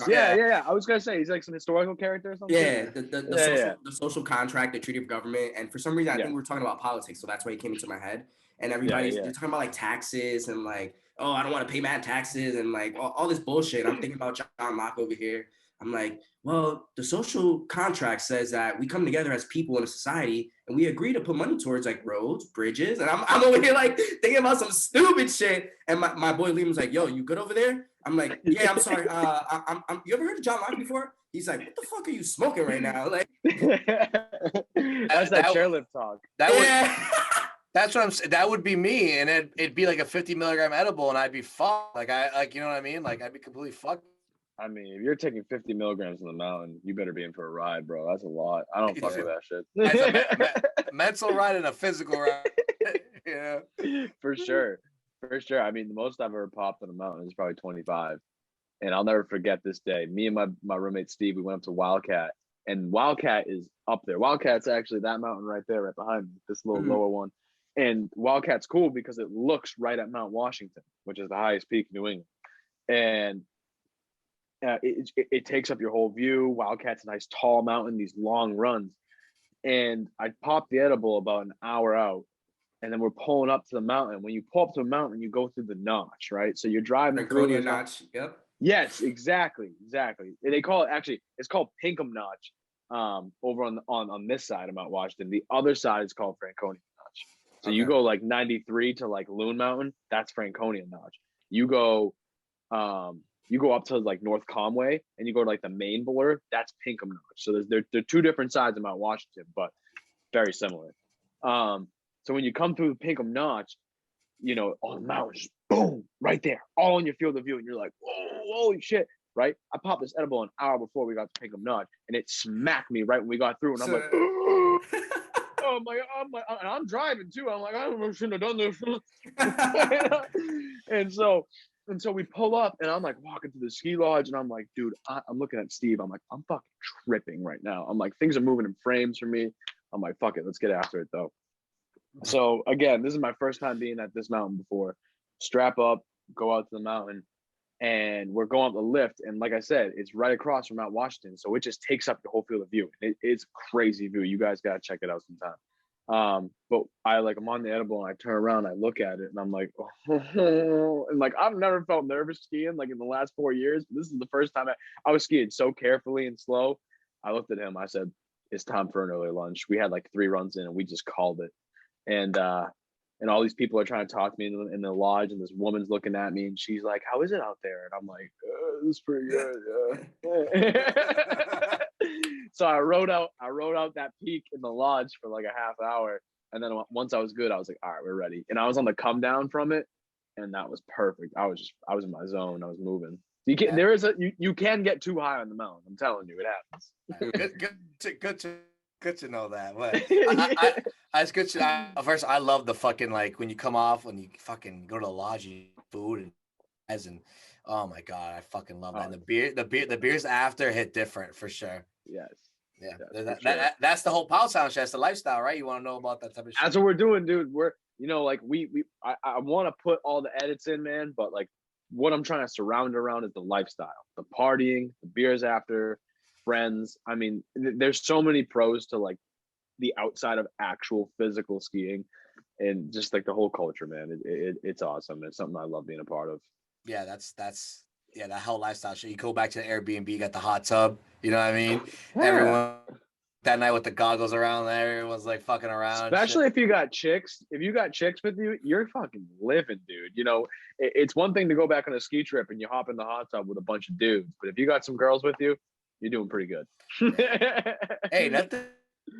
Yeah. I was gonna say he's like some historical character or something. Yeah, the social contract, the Treaty of Government, and for some reason I think we were talking about politics, so that's why he came into my head. And everybody's they're talking about like taxes and like, oh, I don't want to pay mad taxes and like all this bullshit. I'm thinking about John Locke over here. I'm like, well, the social contract says that we come together as people in a society and we agree to put money towards like roads, bridges. And I'm over here like thinking about some stupid shit. And my boy Liam was like, yo, you good over there? I'm like, yeah, I'm sorry. You ever heard of John Locke before? He's like, what the fuck are you smoking right now? Like, that's that chairlift talk. That's what I'm saying. That would be me, and it'd be like a 50 milligram edible, and I'd be fucked. Like you know what I mean? Like I'd be completely fucked. I mean, if you're taking 50 milligrams in the mountain, you better be in for a ride, bro. That's a lot. I don't fuck with that shit. That's a mental ride and a physical ride. Yeah, for sure. I mean, the most I've ever popped on a mountain is probably 25, and I'll never forget this day. Me and my roommate Steve, we went up to Wildcat, and Wildcat is up there. Wildcat's actually that mountain right there, right behind me, this little lower one. And Wildcat's cool because it looks right at Mount Washington, which is the highest peak in New England. And it takes up your whole view. Wildcat's a nice tall mountain, these long runs. And I popped the edible about an hour out, and then we're pulling up to the mountain. When you pull up to a mountain, you go through the notch, right? So you're driving through the notch. Yep. Yes, exactly. They call it, actually, it's called Pinkham Notch over on this side of Mount Washington. The other side is called Franconian Notch. So you go like 93 to like Loon Mountain, that's Franconian Notch. You go up to like North Conway and you go to like the main border, that's Pinkham Notch. So they're two different sides of Mount Washington, but very similar. So when you come through the Pinkham Notch, you know, all the mountains, boom, right there, all in your field of view, and you're like, whoa, holy shit, right? I popped this edible an hour before we got to Pinkham Notch, and it smacked me right when we got through, and I'm like, oh my, and I'm driving too. I'm like, I shouldn't have done this. and so we pull up, and I'm like walking through the ski lodge, and I'm like, dude, I'm looking at Steve. I'm like, I'm fucking tripping right now. I'm like, things are moving in frames for me. I'm like, fuck it, let's get after it though. So again, this is my first time being at this mountain before. Strap up, go out to the mountain, and we're going up the lift. And like I said, it's right across from Mount Washington, so it just takes up the whole field of view. It's a crazy view. You guys gotta check it out sometime. But I'm on the edible and I turn around, I look at it, and I'm like, oh. And like I've never felt nervous skiing like in the last 4 years. But this is the first time I was skiing so carefully and slow. I looked at him. I said, "It's time for an early lunch." We had like 3 runs in, and we just called it. And all these people are trying to talk to me in the lodge, and this woman's looking at me, and she's like, "How is it out there?" And I'm like, "It's pretty good, yeah." So I rode out that peak in the lodge for like a half hour, and then once I was good, I was like, "All right, we're ready." And I was on the come down from it, and that was perfect. I was in my zone. I was moving. You can get too high on the mountain. I'm telling you, it happens. Good to know that. But it's good to first. I love the fucking like when you come off, when you fucking go to the lodge, you eat food and oh my god, I fucking love that. And the beers after hit different for sure. Yes. Yeah. That's the whole PowTown shit. That's the lifestyle, right? You want to know about that type of shit. That's what we're doing, dude. We're like I want to put all the edits in, man, but like what I'm trying to surround around is the lifestyle, the partying, the beers after, friends. I mean, there's so many pros to like the outside of actual physical skiing, and just like the whole culture, man. It's awesome. It's something I love being a part of. Yeah, that's that whole lifestyle shit. You go back to the Airbnb, you got the hot tub. You know what I mean? Yeah. Everyone that night with the goggles around there, everyone's like fucking around. Especially if you got chicks. If you got chicks with you, you're fucking living, dude. You know, it's one thing to go back on a ski trip and you hop in the hot tub with a bunch of dudes, but if you got some girls with you, you're doing pretty good. Hey, that's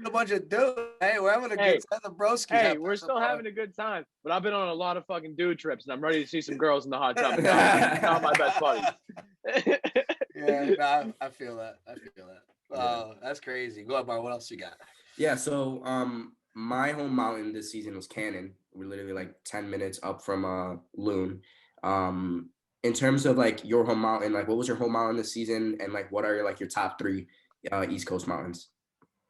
a bunch of dudes. Hey, we're having a good time. The broskies. Hey, we're still having a good time. But I've been on a lot of fucking dude trips, and I'm ready to see some girls in the hot tub. Not my best buddies. Yeah, I feel that. Oh, that's crazy. Go ahead, Bar. What else you got? Yeah, so my home mountain this season was Cannon. We're literally like 10 minutes up from Loon. In terms of like your home mountain, like what was your home mountain this season, and like what are your top 3 East Coast mountains?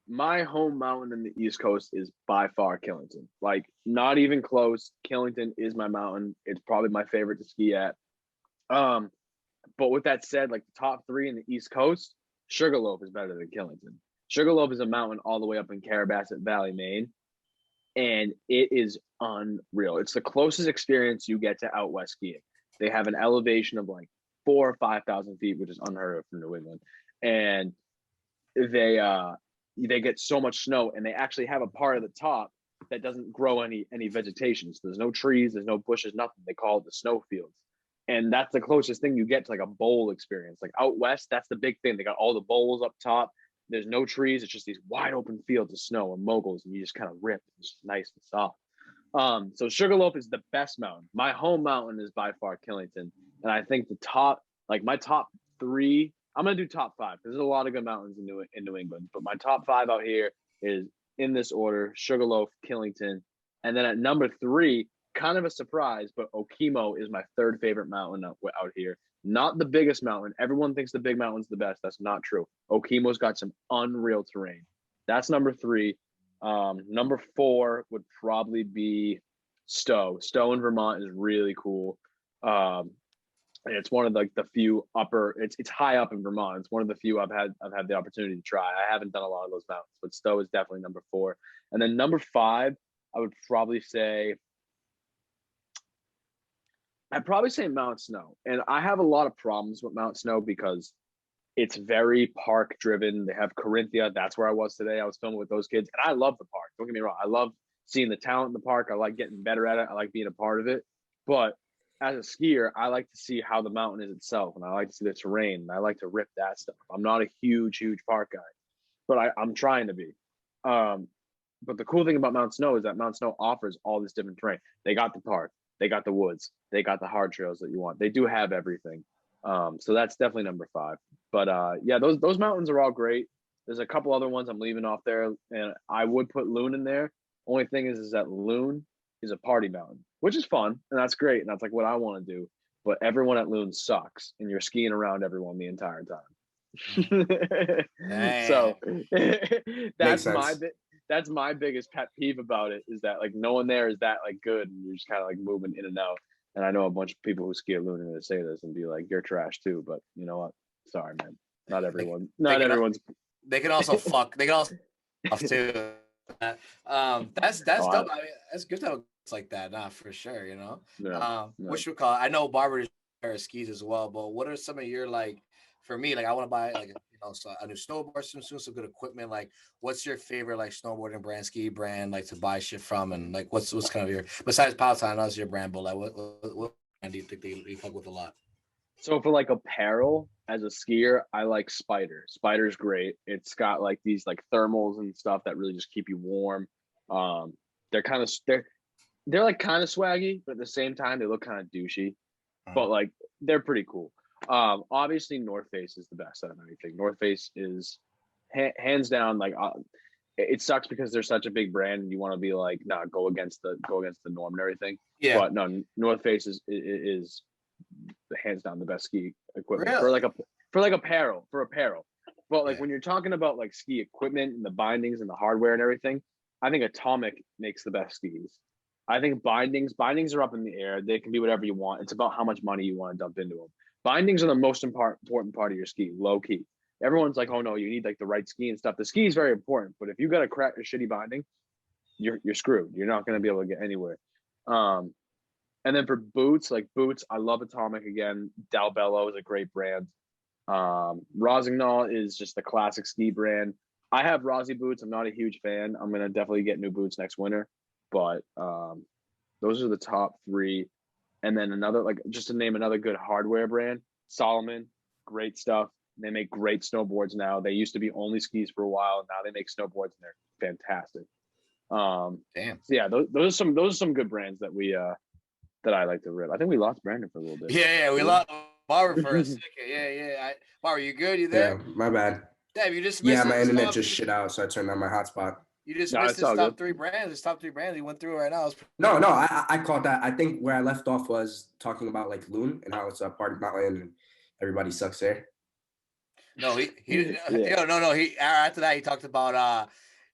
My home mountain in the East Coast is by far Killington. Like not even close. Killington is my mountain. It's probably my favorite to ski at. But with that said, like the top 3 in the East Coast, Sugarloaf is better than Killington. Sugarloaf is a mountain all the way up in Carrabassett Valley, Maine, and it is unreal. It's the closest experience you get to out west skiing. They have an elevation of like 4,000 or 5,000 feet, which is unheard of from New England, and they get so much snow, and they actually have a part of the top that doesn't grow any vegetation. So there's no trees, there's no bushes, nothing. They call it the snow fields. And that's the closest thing you get to like a bowl experience. Like out west, that's the big thing. They got all the bowls up top. There's no trees. It's just these wide open fields of snow and moguls, and you just kind of rip. It's just nice and soft. So Sugarloaf is the best mountain. My home mountain is by far Killington. And I think my top 3, I'm going to do top 5 because there's a lot of good mountains in New England. But my top 5 out here is in this order: Sugarloaf, Killington. And then at number 3, kind of a surprise, but Okemo is my 3rd favorite mountain out here. Not the biggest mountain. Everyone thinks the big mountain's the best. That's not true. Okemo's got some unreal terrain. That's number 3. Number 4 would probably be Stowe. Stowe in Vermont is really cool. And it's one of the few it's high up in Vermont. It's one of the few I've had the opportunity to try. I haven't done a lot of those mountains, but Stowe is definitely number 4. And then number 5, I'd probably say Mount Snow. And I have a lot of problems with Mount Snow because it's very park driven. They have Corinthia. That's where I was today. I was filming with those kids, and I love the park. Don't get me wrong. I love seeing the talent in the park. I like getting better at it. I like being a part of it. But as a skier, I like to see how the mountain is itself, and I like to see the terrain, and I like to rip that stuff. I'm not a huge park guy, but I'm trying to be. But the cool thing about Mount Snow is that Mount Snow offers all this different terrain. They got the park. They got the woods. They got the hard trails that you want. They do have everything. So that's definitely number 5. But yeah, those mountains are all great. There's a couple other ones I'm leaving off there, and I would put Loon in there. Only thing is that Loon is a party mountain, which is fun, and that's great, and that's like what I want to do. But everyone at Loon sucks, and you're skiing around everyone the entire time. So that's that's my biggest pet peeve about it, is that like no one there is that like good, and you're just kind of like moving in and out. And I know a bunch of people who ski at Loon are going to say this and be like, "You're trash too," but you know what? Sorry, man. Not everyone. Not everyone's. They can also fuck. They can also off too. That's Oh, dope. I mean, that's good to have it's like that. Nah, for sure. You know. Yeah. What should we call it? I know Barber is a pair of skis as well, but what are some of your like? For me, like I want to buy like so a new snowboard soon, some good equipment. Like, what's your favorite like snowboarding brand, ski brand, like to buy shit from, and like what's kind of your besides PowTown, that's your brand, but like what brand do you think you fuck with a lot? So for like apparel as a skier, I like Spider. Spider's great. It's got like these like thermals and stuff that really just keep you warm. They're kind of they're like kind of swaggy, but at the same time they look kind of douchey. But like they're pretty cool. Obviously North Face is the best out of anything. North Face is hands down like it sucks because they're such a big brand and you want to be like go against the norm and everything. Yeah. But no, North Face is hands down the best ski equipment for apparel. But like when you're talking about like ski equipment and the bindings and the hardware and everything, I think Atomic makes the best skis. I think bindings are up in the air. They can be whatever you want. It's about how much money you want to dump into them. Bindings are the most important part of your ski, low key. Everyone's like, oh no, you need like the right ski and stuff. The ski is very important, but if you got a crack or shitty binding, you're screwed. You're not going to be able to get anywhere. And then for boots, I love Atomic again. Dalbello is a great brand. Rossignol is just the classic ski brand. I have Rossi boots. I'm not a huge fan. I'm gonna definitely get new boots next winter, but those are the top three. And then another, like just to name another good hardware brand, Solomon, great stuff. They make great snowboards now. They used to be only skis for a while, and now they make snowboards, and they're fantastic. Damn. So yeah, those are some good brands that we that I like to rip. I think we lost Brandon for a little bit. Yeah, we lost Barber for a second. Yeah. Barber, you good? You there? Yeah, my bad. Damn, you just missed my internet just shit out, so I turned on my hotspot. You just missed his top three brands. His top three brands he went through right now. No, I caught that. I think where I left off was talking about like Loon and how it's a party mountain and everybody sucks there. No, he no. He after that he talked about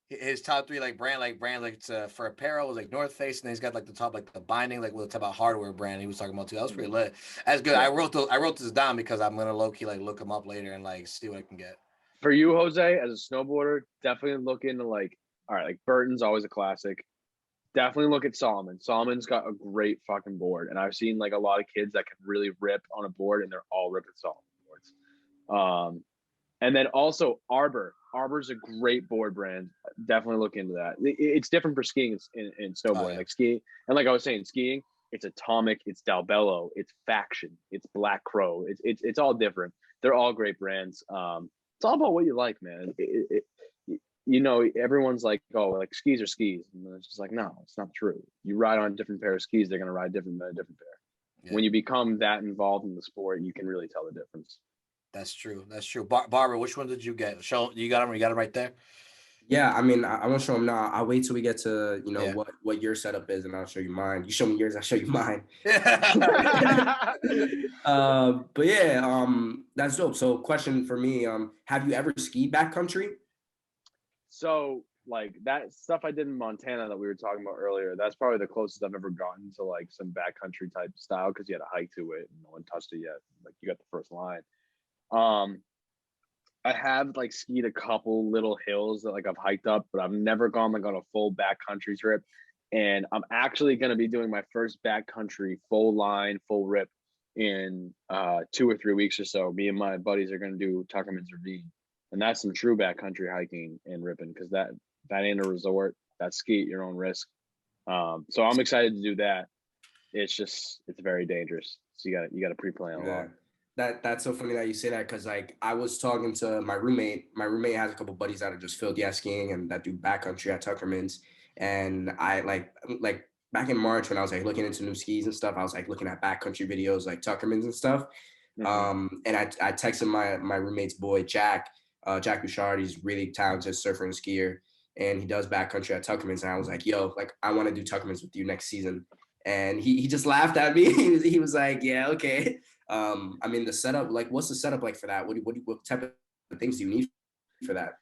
his top three like brands for apparel was like North Face, and then he's got like the top like the binding like with the type of hardware brand he was talking about too. That was pretty lit. That's good. I wrote this down because I'm gonna low key like look him up later and like see what I can get. For you, Jose, as a snowboarder, definitely look into like, all right, like Burton's always a classic. Definitely look at Solomon. Solomon's got a great fucking board, and I've seen like a lot of kids that can really rip on a board, and they're all ripping Solomon boards. And then also Arbor. Arbor's a great board brand. Definitely look into that. It's different for skiing and snowboarding. Like skiing, and like I was saying, skiing, it's Atomic, it's Dalbello, it's Faction, it's Black Crow. It's all different. They're all great brands. It's all about what you like, man. You know, everyone's like, oh, like skis are skis. And it's just like, no, it's not true. You ride on a different pair of skis, they're going to ride different than a different pair. Yeah. When you become that involved in the sport, you can really tell the difference. That's true. Barber, which one did you get? Show you got them. You got them right there. Yeah, I mean, I won't show them now. I'll wait till we get to what your setup is, and I'll show you mine. You show me yours, I'll show you mine. But yeah, that's dope. So, question for me: have you ever skied backcountry? So, like that stuff I did in Montana that we were talking about earlier, that's probably the closest I've ever gotten to like some backcountry type style because you had to hike to it and no one touched it yet. Like you got the first line. I have like skied a couple little hills that like I've hiked up, but I've never gone like on a full backcountry trip. And I'm actually going to be doing my first backcountry full line, full rip in 2 or 3 weeks or so. Me and my buddies are going to do Tuckerman's Ravine, and that's some true backcountry hiking and ripping because that ain't a resort. That's ski at your own risk. So I'm excited to do that. It's very dangerous. So you got to pre-plan a lot. That's so funny that you say that because like I was talking to my roommate. My roommate has a couple buddies that are just field skiing and that do backcountry at Tuckerman's. And I like back in March when I was like looking into new skis and stuff, I was like looking at backcountry videos like Tuckerman's and stuff. Mm-hmm. And I texted my roommate's boy Jack Bouchard. He's really talented surfer and skier, and he does backcountry at Tuckerman's. And I was like, yo, like I want to do Tuckerman's with you next season. And he just laughed at me. He was like, yeah, okay. I mean, the setup, like, what's the setup like for that? What type of things do you need for that?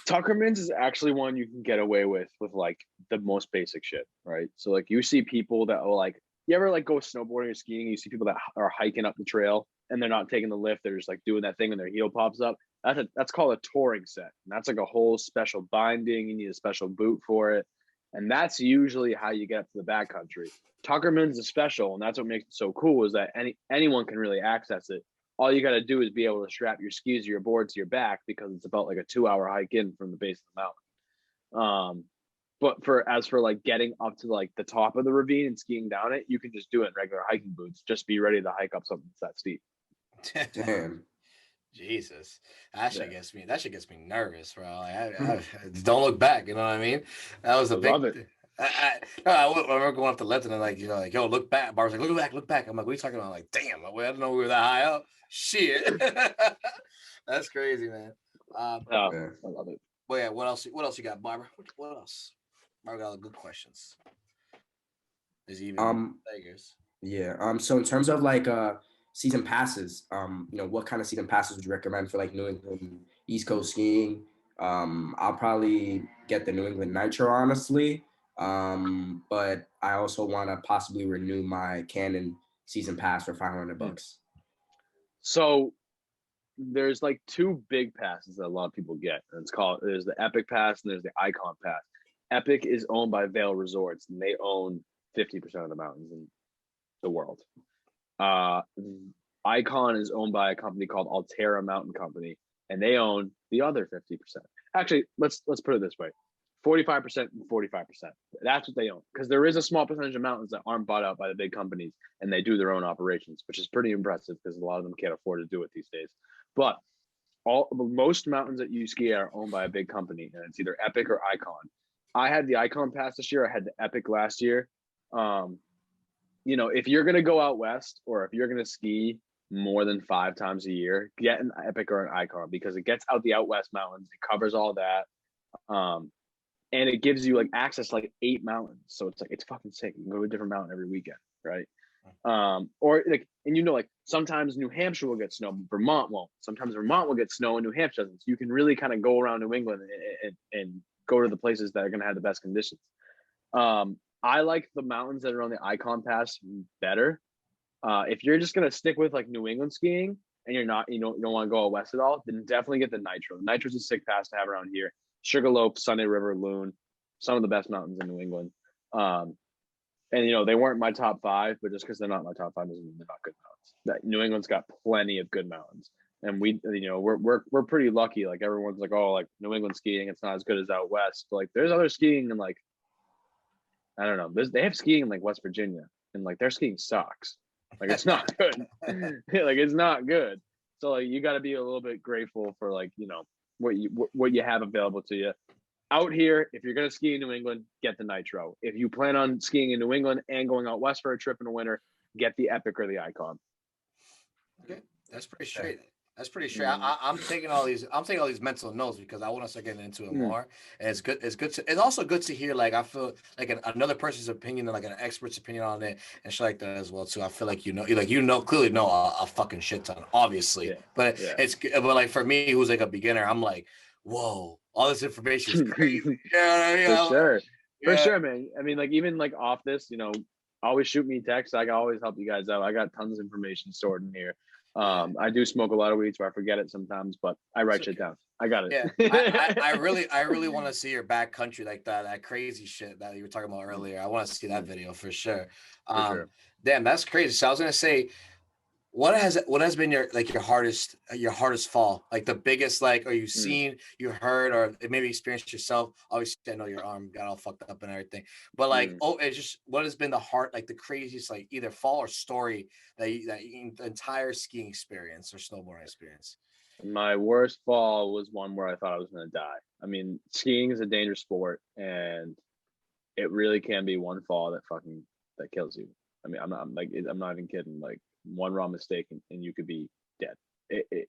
Tuckerman's is actually one you can get away with like the most basic shit, right? So like you see people that will like, you ever like go snowboarding or skiing, you see people that are hiking up the trail and they're not taking the lift, they're just like doing that thing and their heel pops up. That's called a touring set. And that's like a whole special binding. You need a special boot for it. And that's usually how you get up to the backcountry. Tuckerman's is special, and that's what makes it so cool, is that anyone can really access it. All you got to do is be able to strap your skis or your board to your back, because it's about like a 2-hour hike in from the base of the mountain. But for like getting up to like the top of the ravine and skiing down it, you can just do it in regular hiking boots. Just be ready to hike up something that's that steep. Damn. Jesus, that shit gets me nervous, bro. I don't look back. You know what I mean? That was a big. Love it. I remember going up the lift and like, like, yo, look back. Barber's like, look back. I'm like, what are you talking about? I'm like, damn, I didn't know we were that high up. Shit, that's crazy, man. I love it. But yeah, what else you got, Barber? What else? Barber got all the good questions. Is he even Vegas? Yeah. So in terms of like season passes, what kind of season passes would you recommend for like New England East Coast skiing? I'll probably get the New England Nitro, honestly. But I also want to possibly renew my Canon season pass for $500. So there's like two big passes that a lot of people get. And there's the Epic Pass and there's the Icon Pass. Epic is owned by Vail Resorts, and they own 50% of the mountains in the world. Icon is owned by a company called Altera Mountain Company, and they own the other 50%. Actually, let's put it this way: 45% and 45%. That's what they own, because there is a small percentage of mountains that aren't bought out by the big companies, and they do their own operations, which is pretty impressive because a lot of them can't afford to do it these days. But most mountains that you ski are owned by a big company, and it's either Epic or Icon. I had the Icon Pass this year. I had the Epic last year. If you're going to go out west, or if you're going to ski more than 5 times a year, get an Epic or an Icon, because it gets out the out west mountains. It covers all that. And it gives you like access to like 8 mountains. So it's fucking sick. You can go to a different mountain every weekend, right? Or like, and like sometimes New Hampshire will get snow, Vermont won't. Sometimes Vermont will get snow and New Hampshire doesn't. So you can really kind of go around New England and go to the places that are going to have the best conditions. I like the mountains that are on the Icon Pass better. If you're just going to stick with like New England skiing and you don't want to go out west at all, then definitely get the Nitro. The Nitro's a sick pass to have around here. Sugarloaf, Sunday River, Loon, some of the best mountains in New England. And they weren't my top 5, but just because they're not my top 5 doesn't mean they're not good mountains. New England's got plenty of good mountains, and we're pretty lucky. Like everyone's like, oh, like New England skiing, it's not as good as out west. But like there's other skiing in like, I don't know. They have skiing in like West Virginia, and like their skiing sucks. Like it's not good. Like it's not good. So like you got to be a little bit grateful for like what you have available to you. Out here, if you're going to ski in New England, get the Nitro. If you plan on skiing in New England and going out west for a trip in the winter, get the Epic or the Icon. Okay, that's pretty straight. That's pretty straight. I'm taking all these mental notes because I want to start getting into it more. And it's good. It's also good to hear. Like I feel like another person's opinion and like an expert's opinion on it and shit like that as well too. I feel like clearly know a fucking shit ton, obviously. But like for me, who's like a beginner, I'm like, whoa, all this information is crazy. For sure, man. I mean, like even like off this, always shoot me text. I can always help you guys out. I got tons of information stored in here. I do smoke a lot of weed, so I forget it sometimes, but I write shit down. I got it. Yeah, I really want to see your backcountry, like that crazy shit that you were talking about earlier. I want to see that video for sure. Damn, that's crazy. So I was gonna say, what has been your hardest fall, like the biggest, like, or you seen, you heard, or maybe experienced yourself? Obviously, I know your arm got all fucked up and everything, but like, it's just, what has been the craziest, like either fall or story that the entire skiing experience or snowboarding experience? My worst fall was one where I thought I was going to die. I mean, skiing is a dangerous sport, and it really can be one fall that kills you. I mean, I'm not even kidding. Like, one wrong mistake and you could be dead.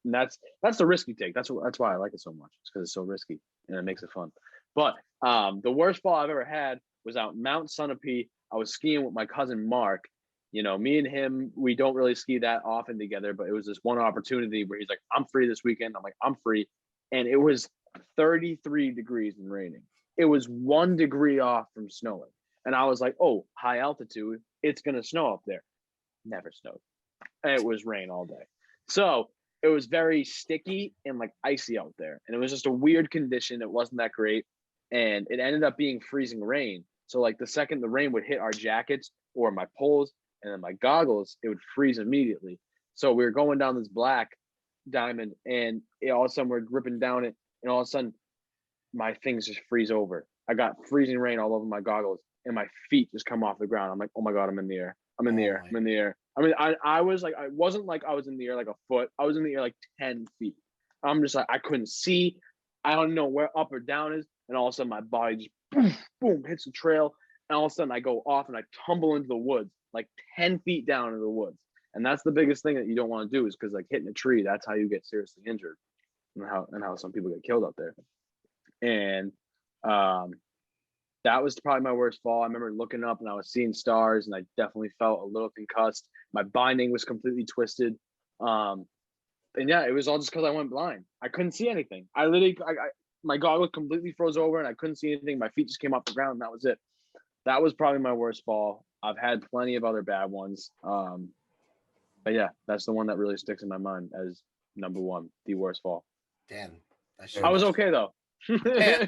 And that's the risk you take. That's why I like it so much. It's because it's so risky and it makes it fun. But the worst fall I've ever had was out Mount Sunapee. I was skiing with my cousin Mark. Me and him, we don't really ski that often together, but it was this one opportunity where he's like, I'm free this weekend. I'm like, I'm free. And it was 33 degrees and raining. It was 1 degree off from snowing. And I was like, oh, high altitude, it's going to snow up there. Never snowed. And it was rain all day. So it was very sticky and like icy out there. And it was just a weird condition. It wasn't that great. And it ended up being freezing rain. So like the second the rain would hit our jackets or my poles and then my goggles, it would freeze immediately. So we were going down this black diamond and all of a sudden we're gripping down it. And all of a sudden my things just freeze over. I got freezing rain all over my goggles and my feet just come off the ground. I'm like, oh my God, I'm in the air. I'm in the air. I'm in the air. I mean, I was like, I wasn't like I was in the air like a foot. I was in the air like 10 feet. I'm just like, I couldn't see. I don't know where up or down is. And all of a sudden my body just boom, boom, hits the trail. And all of a sudden I go off and I tumble into the woods, like 10 feet down into the woods. And that's the biggest thing that you don't want to do is because like hitting a tree, that's how you get seriously injured and how some people get killed up there. And that was probably my worst fall. I remember looking up and I was seeing stars and I definitely felt a little concussed. My binding was completely twisted. And yeah, it was all just because I went blind. I couldn't see anything. I literally, my goggles completely froze over and I couldn't see anything. My feet just came off the ground and that was it. That was probably my worst fall. I've had plenty of other bad ones. But yeah, that's the one that really sticks in my mind as number one, the worst fall. Damn. I was okay though. Yeah,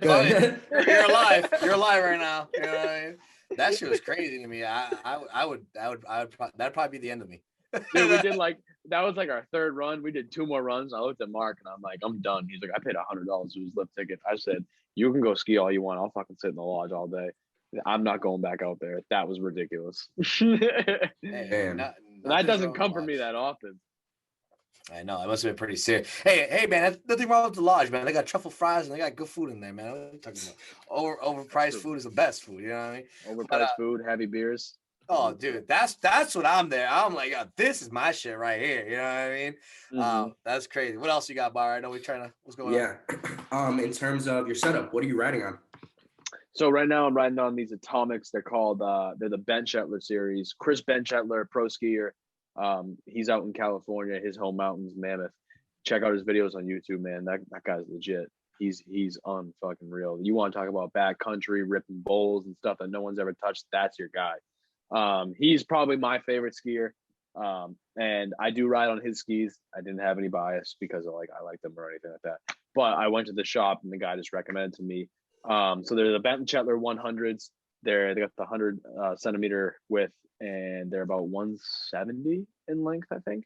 you're alive. You're alive right now. You know what I mean? That shit was crazy to me. I would that'd probably be the end of me. Dude, we did like that was like our third run. We did 2 more runs. I looked at Mark and I'm like, I'm done. He's like, I paid $100 for his lift ticket. I said, you can go ski all you want. I'll fucking sit in the lodge all day. I'm not going back out there. That was ridiculous. Hey, that doesn't come from me that often. I know. It must have been pretty serious. Hey, man, that's nothing wrong with the lodge, man. They got truffle fries and they got good food in there, man. What are you talking about? Overpriced food is the best food, you know what I mean? Overpriced food, heavy beers. Oh, dude, that's what I'm there. I'm like, oh, this is my shit right here. You know what I mean? Mm-hmm. That's crazy. What else you got, Bar? I know what's going on? Yeah. In terms of your setup, what are you riding on? So right now I'm riding on these Atomics. They're called they're the Ben Shetler series. Chris Ben Shetler, pro skier. He's out in California, his home mountains, Mammoth. Check out his videos on YouTube, man. That guy's legit. He's unfucking real. You want to talk about backcountry, ripping bowls and stuff that no one's ever touched? That's your guy. He's probably my favorite skier. And I do ride on his skis. I didn't have any bias because I like them or anything like that. But I went to the shop and the guy just recommended to me. So they're the Ben Shetler 100s. They got the 100 centimeter width and they're about 170 in length, I think.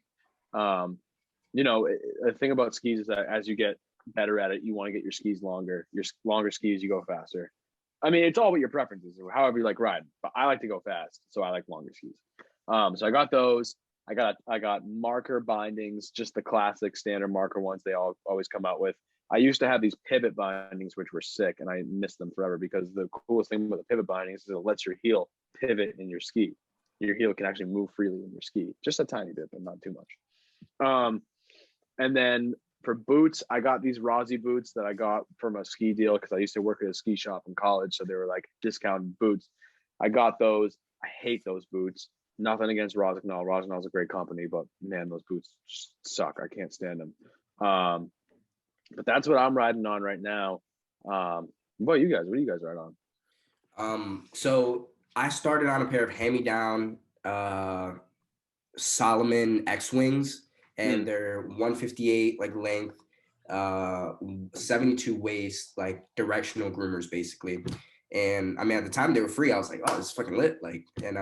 The thing about skis is that as you get better at it, you want to get your skis longer. Your longer skis, you go faster. I mean, it's all what your preferences or however you like riding, but I like to go fast, so I like longer skis. So I got those. I got marker bindings, just the classic standard marker ones they always come out with. I used to have these pivot bindings, which were sick, and I missed them forever because the coolest thing with the pivot bindings is it lets your heel pivot in your ski. Your heel can actually move freely in your ski, just a tiny bit, but not too much. And then for boots, I got these Rossi boots that I got from a ski deal because I used to work at a ski shop in college, so they were like discounted boots. I got those. I hate those boots. Nothing against Rossignol. Rossignol's a great company, but man, those boots suck. I can't stand them. But that's what I'm riding on right now. What about you guys? What do you guys ride on? So I started on a pair of hand-me-down Salomon X-Wings, and they're 158 like length, 72 waist, like directional groomers basically. And I mean, at the time they were free. I was like, oh, this is fucking lit. Like, and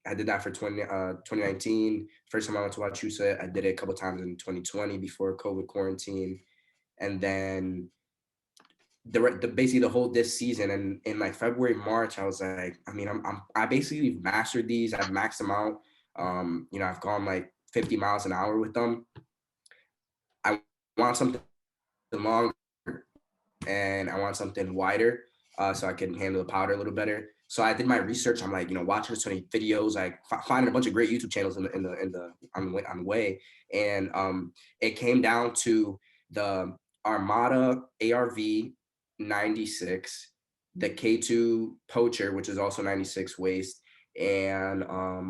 I did that for 2019. First time I went to Wachusett. I did it a couple times in 2020 before COVID quarantine. And then basically the whole this season, and in like February, March, I was like, I mean, I basically mastered these. I've maxed them out. I've gone like 50 miles an hour with them. I want something longer and I want something wider, so I can handle the powder a little better. So I did my research. I'm like, watching so many videos, like finding a bunch of great YouTube channels on the way, and it came down to the Armada ARV 96, the K2 Poacher, which is also 96 waist, and a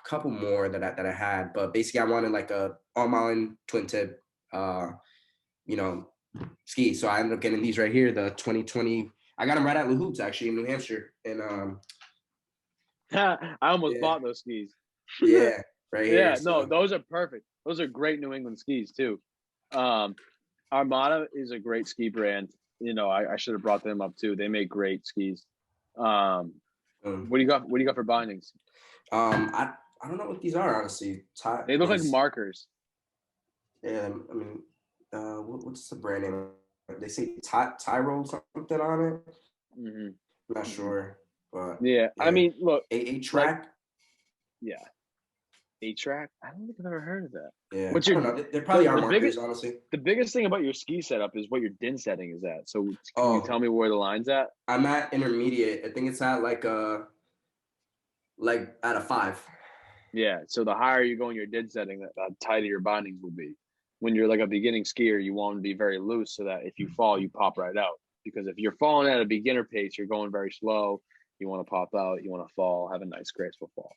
couple more that I had. But basically I wanted like a all-Marlin twin tip, skis. So I ended up getting these right here, the 2020. I got them right at La Hoops, actually, in New Hampshire. And I almost yeah, bought those skis. yeah, right here. Yeah, no, So those are perfect. Those are great New England skis too. Armada is a great ski brand. You know, I should have brought them up too. They make great skis. What do you got? What do you got for bindings? I don't know what these are, honestly. They look like markers. Yeah, I mean, what's the brand name? They say Tyrol something on it. Mm-hmm. I'm not sure, but yeah. I mean, look, a track. Like, yeah, A-track. I don't think I've ever heard of that. Yeah, What's I don't know. They probably are markers, honestly. The biggest thing about your ski setup is what your din setting is at. So can you tell me where the line's at? I'm at intermediate. I think it's at like at a 5. Yeah. So the higher you go in your din setting, the tighter your bindings will be. When you're like a beginning skier, you want to be very loose so that if you fall, you pop right out. Because if you're falling at a beginner pace, you're going very slow. You want to pop out. You want to fall, have a nice graceful fall.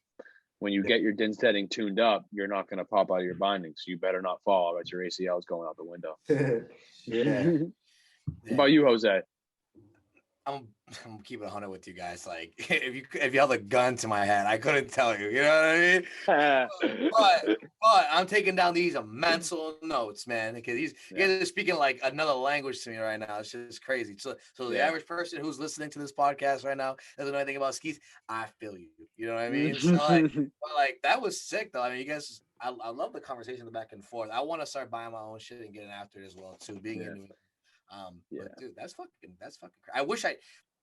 When you get your din setting tuned up, you're not going to pop out of your bindings. So you better not fall, or your ACL is going out the window. Yeah. What about you, Jose? I'm keeping 100 with you guys. Like if you held a gun to my head, I couldn't tell you. You know what I mean? but I'm taking down these mental notes, man, because you guys are speaking like another language to me right now. It's just crazy. So the average person who's listening to this podcast right now doesn't know anything about skis. I feel you. You know what I mean? So like that was sick though. I mean, you guys. I love the conversation, the back and forth. I want to start buying my own shit and getting after it as well too. Being in New England. But dude, that's fucking crazy. I wish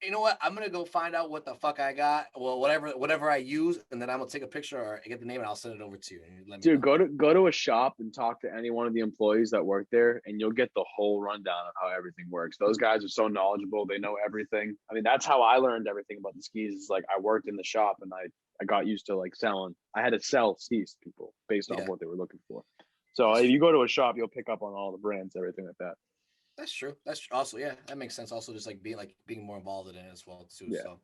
you know what? I'm gonna go find out what the fuck I got. Well, whatever I use, and then I'm gonna take a picture or get the name and I'll send it over to you. Dude, go to a shop and talk to any one of the employees that work there, and you'll get the whole rundown of how everything works. Those guys are so knowledgeable; they know everything. I mean, that's how I learned everything about the skis. Is like I worked in the shop and I got used to like selling. I had to sell skis to people based on what they were looking for. So if you go to a shop, you'll pick up on all the brands, everything like that. That's true. That's also, yeah, that makes sense. Also, just like being more involved in it as well too. Yeah. So,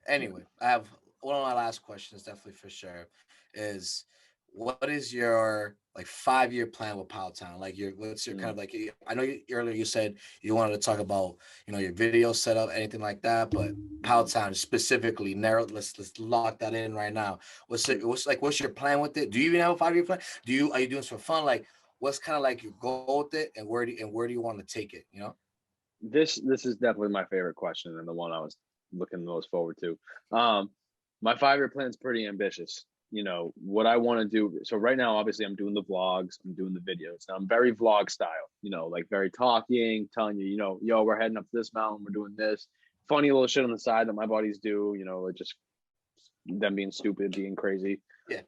anyway, I have one of my last questions, definitely for sure, is what is your like 5-year plan with PowTown? Like what's your kind of like? I know earlier you said you wanted to talk about your video setup, anything like that, but PowTown specifically, let's lock that in right now. What's your plan with it? Do you even have a 5-year plan? Are you doing this for fun? Like, what's kind of like your goal with it, and where do you want to take it? This is definitely my favorite question and the one I was looking most forward to. My 5-year plan is pretty ambitious. What I want to do. So right now, obviously, I'm doing the vlogs, I'm doing the videos. Now I'm very vlog style. Like very talking, telling you, yo, we're heading up to this mountain, we're doing this funny little shit on the side that my buddies do. Like just them being stupid, being crazy. Yeah.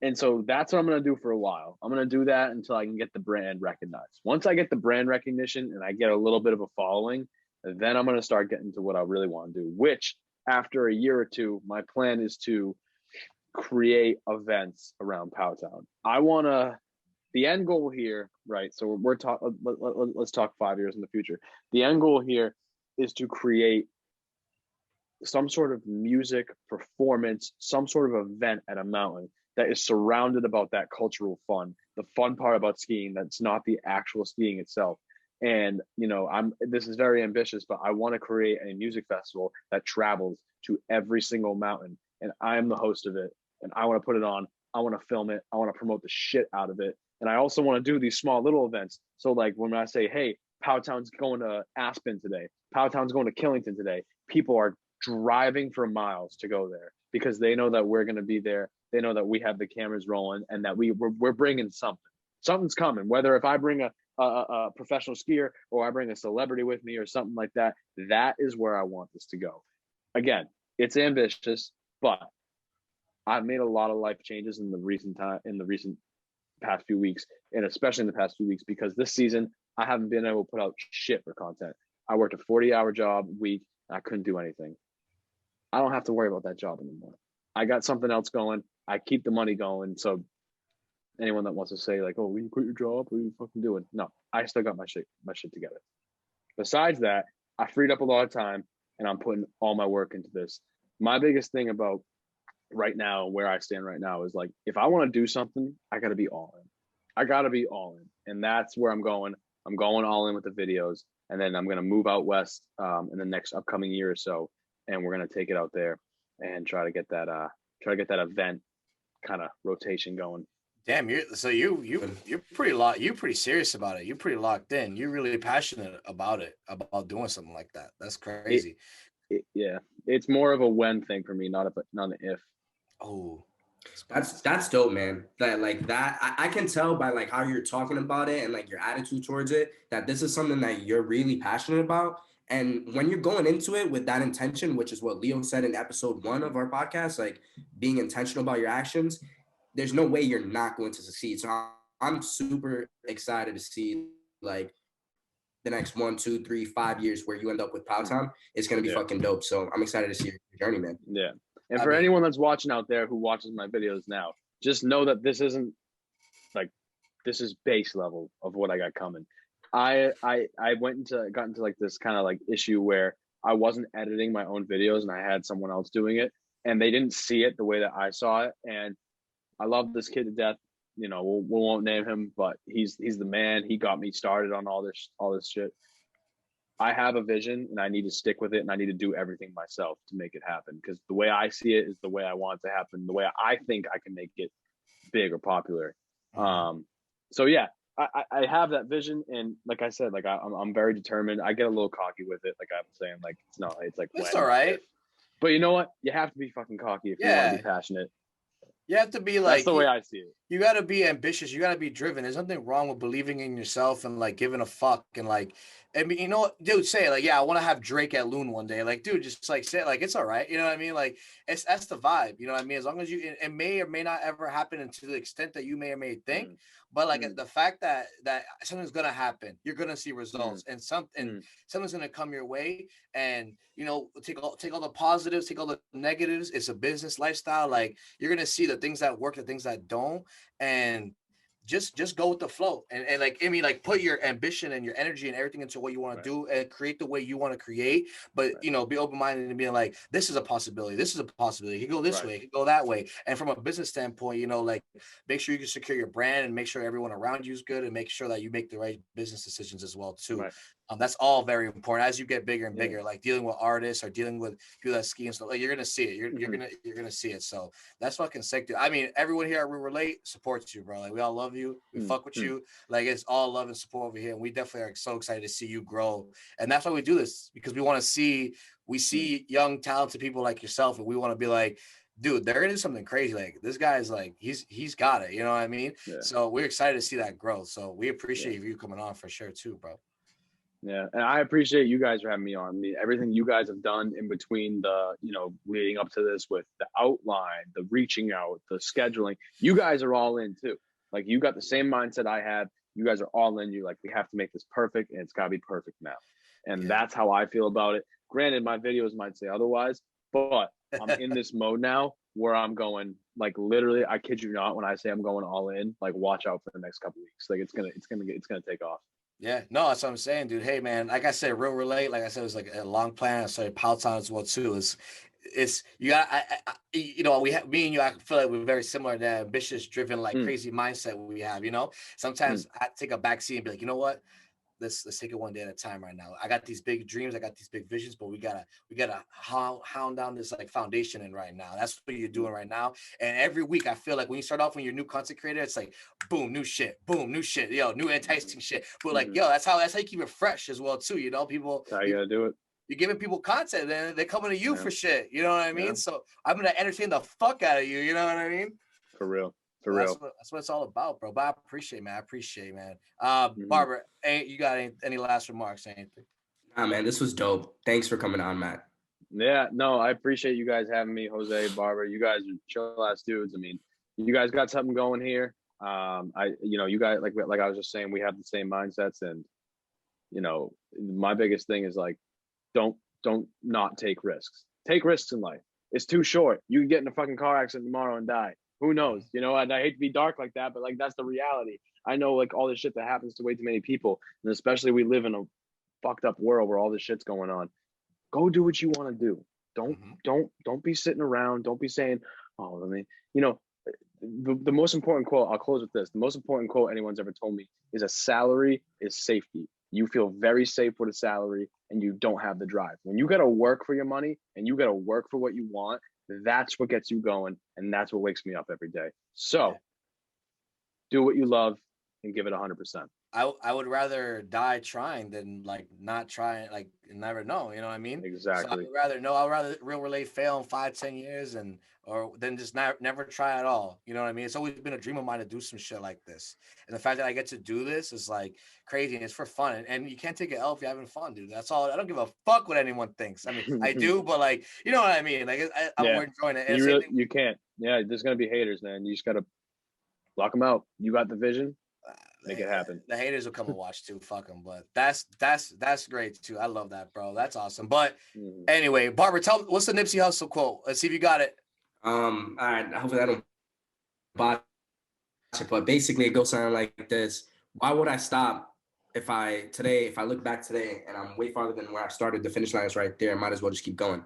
And so that's what I'm going to do for a while. I'm going to do that until I can get the brand recognized. Once I get the brand recognition and I get a little bit of a following, then I'm going to start getting to what I really want to do, which after a year or two, my plan is to create events around PowTown. The end goal here, right? So let's talk 5 years in the future. The end goal here is to create some sort of music performance, some sort of event at a mountain that is surrounded about that cultural fun, the fun part about skiing that's not the actual skiing itself. And, this is very ambitious, but I want to create a music festival that travels to every single mountain. And I am the host of it. And I want to put it on. I want to film it. I want to promote the shit out of it. And I also want to do these small little events. So like when I say, hey, PowTown's going to Aspen today, PowTown's going to Killington today, people are driving for miles to go there because they know that we're going to be there. They know that we have the cameras rolling and that we're bringing something. Something's coming. Whether if I bring a professional skier or I bring a celebrity with me or something like that, that is where I want this to go. Again, it's ambitious, but I've made a lot of life changes in the recent past few weeks, and especially in the past few weeks, because this season I haven't been able to put out shit for content. I worked a 40-hour job week and I couldn't do anything. I don't have to worry about that job anymore. I got something else going. I keep the money going. So anyone that wants to say like, oh, will you quit your job? What are you fucking doing? No, I still got my shit together. Besides that, I freed up a lot of time and I'm putting all my work into this. My biggest thing about right now, where I stand right now, is like, if I want to do something, I got to be all in. And that's where I'm going. I'm going all in with the videos, and then I'm gonna move out west in the next upcoming year or so, and we're gonna take it out there and try to get that event kind of rotation going. Damn, you're pretty serious about it. You're pretty locked in. You're really passionate about it, about doing something like that. That's crazy. Yeah, it's more of a when thing for me, not an if. Oh, that's dope, man. I can tell by like how you're talking about it and like your attitude towards it that this is something that you're really passionate about. And when you're going into it with that intention, which is what Leo said in episode 1 of our podcast, like being intentional about your actions, there's no way you're not going to succeed. So I'm super excited to see like the next 1, 2, 3, 5 years where you end up with PowTown. It's going to be fucking dope. So I'm excited to see your journey, man. Yeah. And for anyone that's watching out there who watches my videos now, just know that this is base level of what I got coming. I got into like this kind of like issue where I wasn't editing my own videos and I had someone else doing it, and they didn't see it the way that I saw it. And I love this kid to death. You know, we won't name him, but he's the man. He got me started on all this shit. I have a vision and I need to stick with it, and I need to do everything myself to make it happen, because the way I see it is the way I want it to happen, the way I think I can make it big or popular. So yeah, I have that vision, and like I said, like I'm very determined. I get a little cocky with it, like I'm saying, like it's like it's all right. But you know what? You have to be fucking cocky if you want to be passionate. You have to be like, that's the way I see it. You got to be ambitious. You got to be driven. There's nothing wrong with believing in yourself and like giving a fuck. And like, I mean, you know what, dude, say it like, yeah, I want to have Drake at Loon one day. Like, dude, just like say it like, it's all right. You know what I mean? Like, that's the vibe. You know what I mean? As long as it may or may not ever happen to the extent that you may or may think. But like the fact that something's gonna happen, you're gonna see results, and something's gonna come your way, and you know, take all the positives, take all the negatives. It's a business lifestyle. Like you're gonna see the things that work, the things that don't, and just go with the flow. And like, I mean, like put your ambition and your energy and everything into what you want to do and create the way you want to create. But you know, be open-minded and being like, this is a possibility. This is a possibility. It could go this way. It could go that way. And from a business standpoint, you know, like make sure you can secure your brand and make sure everyone around you is good, and make sure that you make the right business decisions as well too. That's all very important as you get bigger and bigger, like dealing with artists or dealing with people that ski and stuff. Like you're gonna see it. You're gonna see it. So that's fucking sick, dude. I mean, everyone here at We Relate supports you, bro. Like we all love you. We fuck with you. Like it's all love and support over here. And we definitely are so excited to see you grow. And that's why we do this, because we see young, talented people like yourself, and we want to be like, dude, they're gonna do something crazy. Like this guy's like, he's got it. You know what I mean? Yeah. So we're excited to see that growth. So we appreciate you coming on for sure too, bro. Yeah, and I appreciate you guys for having me on. I mean, everything you guys have done in between the, you know, leading up to this with the outline, the reaching out, the scheduling, you guys are all in too. Like you got the same mindset I had. You guys are all in. You're like, we have to make this perfect, and it's got to be perfect now. And that's how I feel about it. Granted, my videos might say otherwise, but I'm in this mode now where I'm going, like literally, I kid you not, when I say I'm going all in, like watch out for the next couple of weeks. Like it's gonna take off. Yeah, no, that's what I'm saying, dude. Hey, man, like I said, Real Relate, like I said, it was like a long plan. I started PowTown as well too. It's you got, you know, me and you, I feel like we're very similar. That ambitious, driven, like crazy mindset we have. You know, sometimes I take a back seat and be like, you know what? Let's take it one day at a time right now. I got these big dreams, I got these big visions, but we gotta hound down this like foundation in right now. That's what you're doing right now. And every week I feel like when you start off when you're a new content creator, it's like boom, new shit, yo, new enticing shit. But like, yo, that's how you keep it fresh as well too. You know, people, that's how you gotta do it. You're giving people content, and they're coming to you for shit. You know what I mean? So I'm gonna entertain the fuck out of you. You know what I mean? For real. That's what it's all about, bro. But I appreciate, man. Barber, you got any last remarks? Anything? Nah, man, this was dope. Thanks for coming on, Matt. Yeah, no, I appreciate you guys having me, Jose, Barber. You guys are chill ass dudes. I mean, you guys got something going here. You guys like I was just saying, we have the same mindsets, and you know, my biggest thing is like, don't not take risks. Take risks in life. It's too short. You can get in a fucking car accident tomorrow and die. Who knows? You know, and I hate to be dark like that, but like that's the reality. I know like all this shit that happens to way too many people, and especially we live in a fucked up world where all this shit's going on. Go do what you want to do. Don't be sitting around. Don't be saying, oh, I mean, you know, the most important quote, I'll close with this. The most important quote anyone's ever told me is a salary is safety. You feel very safe with a salary and you don't have the drive. When you got to work for your money and you got to work for what you want, that's what gets you going. And that's what wakes me up every day. So do what you love and give it 100%. I would rather die trying than like not trying, like never know. You know what I mean? Exactly. So I'd rather real relay fail in 5-10 years or then just never try at all. You know what I mean? It's always been a dream of mine to do some shit like this. And the fact that I get to do this is like crazy and it's for fun. And you can't take an L if you're having fun, dude. That's all. I don't give a fuck what anyone thinks. I mean, I do, but like, you know what I mean? Like I'm enjoying it. And you can't. Yeah, there's going to be haters, man. You just got to block them out. You got the vision. Make it happen. The haters will come and watch too. Fuck them. But that's great too. I love that, bro. That's awesome. But anyway, Barber, tell me, what's the Nipsey Hussle quote? Let's see if you got it. All right. Hopefully I don't botch it, but basically it goes something like this. Why would I stop if I look back today and I'm way farther than where I started? The finish line is right there. I might as well just keep going.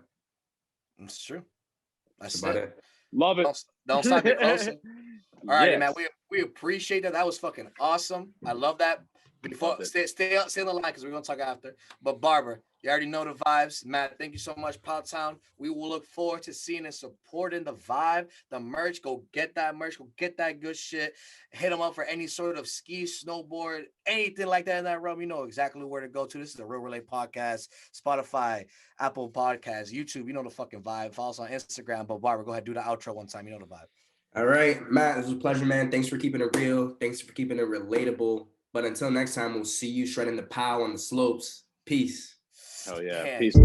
That's true. That's about it. Love it. Don't stop it close. All right, man. We appreciate that. That was fucking awesome. I love that. Before stay on the line because we're gonna talk after. But Barber, you already know the vibes. Matt, thank you so much, PowTown. We will look forward to seeing and supporting the vibe, the merch. Go get that merch. Go get that good shit. Hit them up for any sort of ski, snowboard, anything like that in that realm. You know exactly where to go to. This is the Real Relay Podcast, Spotify, Apple Podcasts, YouTube. You know the fucking vibe. Follow us on Instagram. But Barber, go ahead, do the outro one time. You know the vibe. All right, Matt, this was a pleasure, man. Thanks for keeping it real. Thanks for keeping it relatable. But until next time, we'll see you shredding the pow on the slopes. Peace. Hell yeah. Peace.